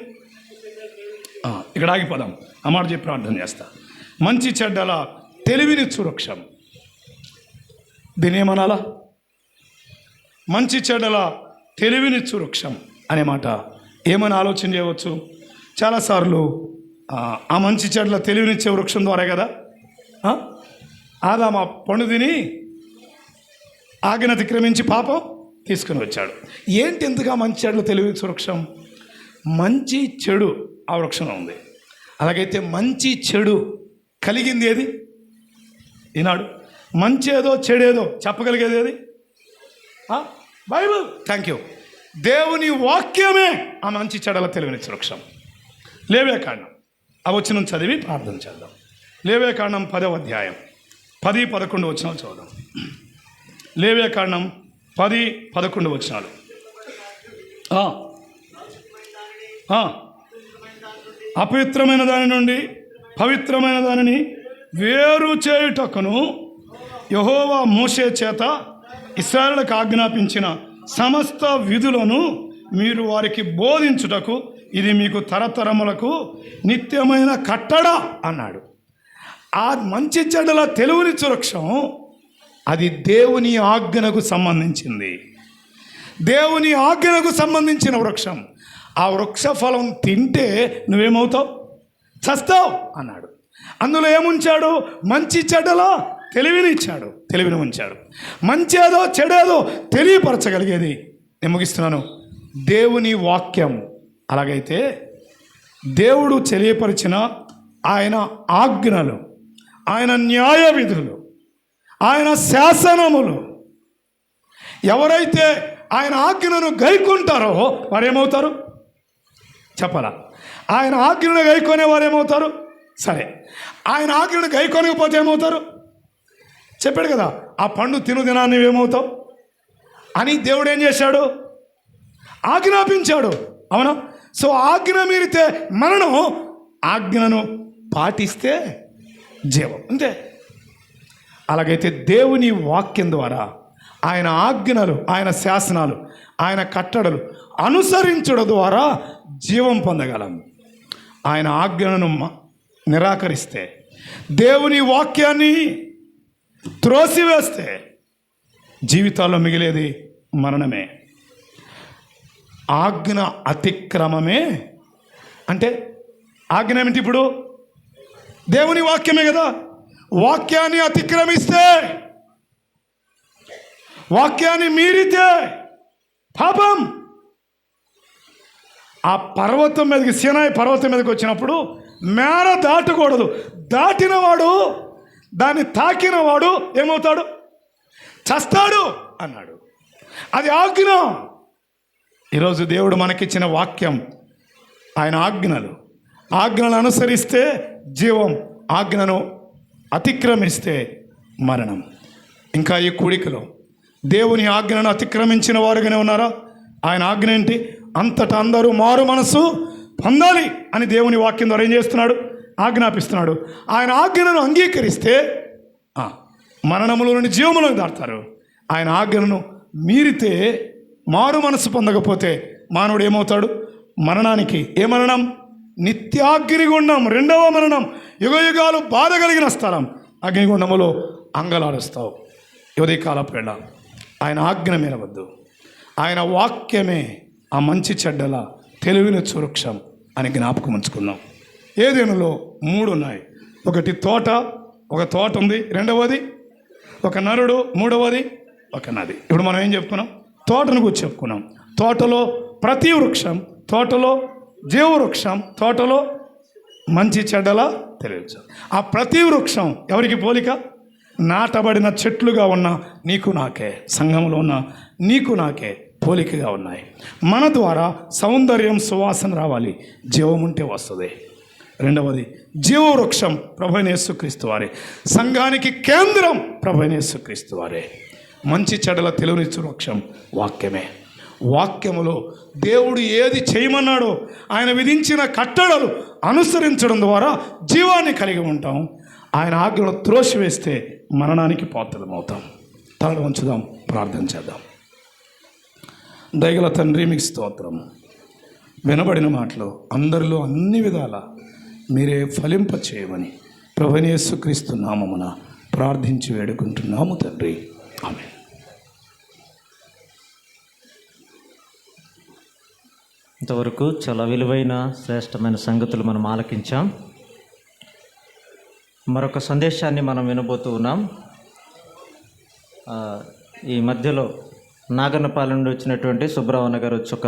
ఇక్కడ ఆగిపోదాం. అమాట చెప్పి ప్రార్థన చేస్తా. మంచి చెడ్డల తెలివినిచ్చు వృక్షం. దీని ఏమనాలా? మంచి చెడ్డల తెలివినిచ్చు వృక్షం అనే మాట ఏమని ఆలోచన చేయవచ్చు? చాలాసార్లు ఆ మంచి చెడ్డల తెలివినిచ్చే వృక్షం ద్వారా కదా ఆదాము పండు తిని ఆజ్ఞను అతిక్రమించి పాపం తీసుకుని వచ్చాడు. ఏంటి ఎందుకు ఆ మంచి చెడ్డల తెలివినిచ్చే వృక్షం? మంచి చెడు ఆ వృక్షంలో ఉంది. అలాగైతే మంచి చెడు కలిగింది ఏది? ఈనాడు మంచి ఏదో చెడేదో చెప్పగలిగేది ఏది? బైబిల్. Thank you. దేవుని వాక్యమే ఆ మంచి చెడల తెలివినిచ్చే వృక్షం. లేవ్యకాండం ఆ వచనం చదివి ప్రార్థన చేద్దాం. లేవ్యకాండం 10వ అధ్యాయం 10-11 వచనాలు చదువుదాం. లేవ్యకాండం 10-11 వచనాలు. అపవిత్రమైన దాని నుండి పవిత్రమైన దానిని వేరు చేయుటకును యెహోవా మోషే చేత ఇశ్రాయేలుకు ఆజ్ఞాపించిన సమస్త విధులను మీరు వారికి బోధించుటకు ఇది మీకు తరతరములకు నిత్యమైన కట్టడ అన్నాడు. ఆ మంచి చెడ్డల తెలివినిచ్చు వృక్షం అది దేవుని ఆజ్ఞకు సంబంధించింది. దేవుని ఆజ్ఞకు సంబంధించిన వృక్షం. ఆ వృక్ష ఫలం తింటే నువ్వేమవుతావు? చస్తావు అన్నాడు. అందులో ఏముంచాడు? మంచి చెడ్డల తెలివిని ఇచ్చాడు, తెలివిని ఉంచాడు. మంచేదో చెడేదో తెలియపరచగలిగేది. నేను ముగిస్తున్నాను. దేవుని వాక్యం. అలాగైతే దేవుడు తెలియపరిచిన ఆయన ఆజ్ఞలు, ఆయన న్యాయ విధులు, ఆయన శాసనములు ఎవరైతే ఆయన ఆజ్ఞను గైకుంటారో వారేమవుతారు? చెప్పాలా? ఆయన ఆజ్ఞను గైకొనే వారు ఏమవుతారు? సరే, ఆయన ఆజ్ఞను గైకొనకపోతే ఏమవుతారు? చెప్పాడు కదా, ఆ పండు తినుదినాన్ని ఏమవుతావు అని దేవుడు ఏం చేశాడు? ఆజ్ఞాపించాడు. అవునా? సో ఆజ్ఞ మీరితే మరణం, ఆజ్ఞను పాటిస్తే జీవం. అంతే. అలాగైతే దేవుని వాక్యం ద్వారా ఆయన ఆజ్ఞలు, ఆయన శాసనాలు, ఆయన కట్టడలు అనుసరించడం ద్వారా జీవం పొందగలం. ఆయన ఆజ్ఞలను నిరాకరిస్తే, దేవుని వాక్యాన్ని త్రోసివేస్తే జీవితాల్లో మిగిలేది మరణమే. ఆజ్ఞ అతిక్రమమే అంటే ఆజ్ఞ ఏమిటి? ఇప్పుడు దేవుని వాక్యమే కదా. వాక్యాన్ని అతిక్రమిస్తే, వాక్యాన్ని మీరితే పాపం. ఆ పర్వతం మీదకి, సీనాయి పర్వతం మీదకి వచ్చినప్పుడు మేర దాటకూడదు. దాటినవాడు, దాన్ని తాకినవాడు ఏమవుతాడు? చస్తాడు అన్నాడు. అది ఆజ్ఞ. ఈరోజు దేవుడు మనకిచ్చిన వాక్యం, ఆయన ఆజ్ఞలు. ఆజ్ఞలను అనుసరిస్తే జీవం, ఆజ్ఞను అతిక్రమిస్తే మరణం. ఇంకా ఈ కూడికలో దేవుని ఆజ్ఞను అతిక్రమించిన వారుగానే ఉన్నారా? ఆయన ఆజ్ఞ ఏంటి? అంతటా అందరూ మారు మనసు పొందాలి అని దేవుని వాక్యం ద్వారా ఏం చేస్తున్నాడు? ఆజ్ఞాపిస్తున్నాడు. ఆయన ఆజ్ఞను అంగీకరిస్తే మరణములో నుండి జీవములోకి దాటుతారు. ఆయన ఆజ్ఞను మీరితే, మారు మనసు పొందకపోతే మానవుడు ఏమవుతాడు? మరణానికి. ఏ మరణం? నిత్యాగ్నిగుండం, రెండవ మరణం. యుగయుగాలు బాధ కలిగిన స్థలం. అగ్నిగుండములో అంగలారుస్తావు. ఉదయకాలపు వేళ ఆయన ఆజ్ఞ మీరవద్దు. ఆయన వాక్యమే ఆ మంచి చెడ్డల తెలివినిచ్చు వృక్షం అని జ్ఞాపకం ఉంచుకుందాం. ఏదేనులో 3 ఉన్నాయి. ఒకటి తోట, ఒక తోట ఉంది. రెండవది ఒక నరుడు. మూడవది ఒక నది. ఇప్పుడు మనం ఏం చెప్పుకున్నాం? తోటను గురించి చెప్పుకున్నాం. తోటలో ప్రతి వృక్షం, తోటలో జీవవృక్షం, తోటలో మంచి చెడ్డల తెలియచ్చు. ఆ ప్రతి వృక్షం ఎవరికి పోలిక? నాటబడిన చెట్లుగా ఉన్న నీకు నాకే, సంఘంలో ఉన్న నీకు నాకే పోలికగా ఉన్నాయి. మన ద్వారా సౌందర్యం, సువాసన రావాలి, జీవం ఉంటే వస్తుంది. రెండవది జీవవృక్షం ప్రభువైన యేసుక్రీస్తు వారే. సంఘానికి కేంద్రం ప్రభువైన యేసుక్రీస్తు వారే. మంచి చెడల తెలివినిచ్చు వృక్షం వాక్యమే. వాక్యములో దేవుడు ఏది చేయమన్నాడో ఆయన విధించిన కట్టడలు అనుసరించడం ద్వారా జీవాన్ని కలిగి ఉంటాం. ఆయన ఆజ్ఞలు త్రోసివేస్తే మరణానికి పాత్రలమవుతాం. తలలు వంచుదాం, ప్రార్థన చేద్దాం. దయగల తండ్రి, మీకు స్తోత్రం. వినబడిన మాటలు అందరిలో అన్ని విధాల మీరే ఫలింప చేయమని ప్రభువైన యేసుక్రీస్తు నామమున ప్రార్థించి వేడుకుంటున్నాము తండ్రి. ఆమేన్. ఇంతవరకు చాలా విలువైన శ్రేష్టమైన సంగతులు మనం ఆలకించాం. మరొక సందేశాన్ని మనం వినబోతూ ఉన్నాం. ఈ మధ్యలో నాగన్నపాలెం నుండి వచ్చినటువంటి సుబ్రహ్మణ్య గారు వచ్చి ఒక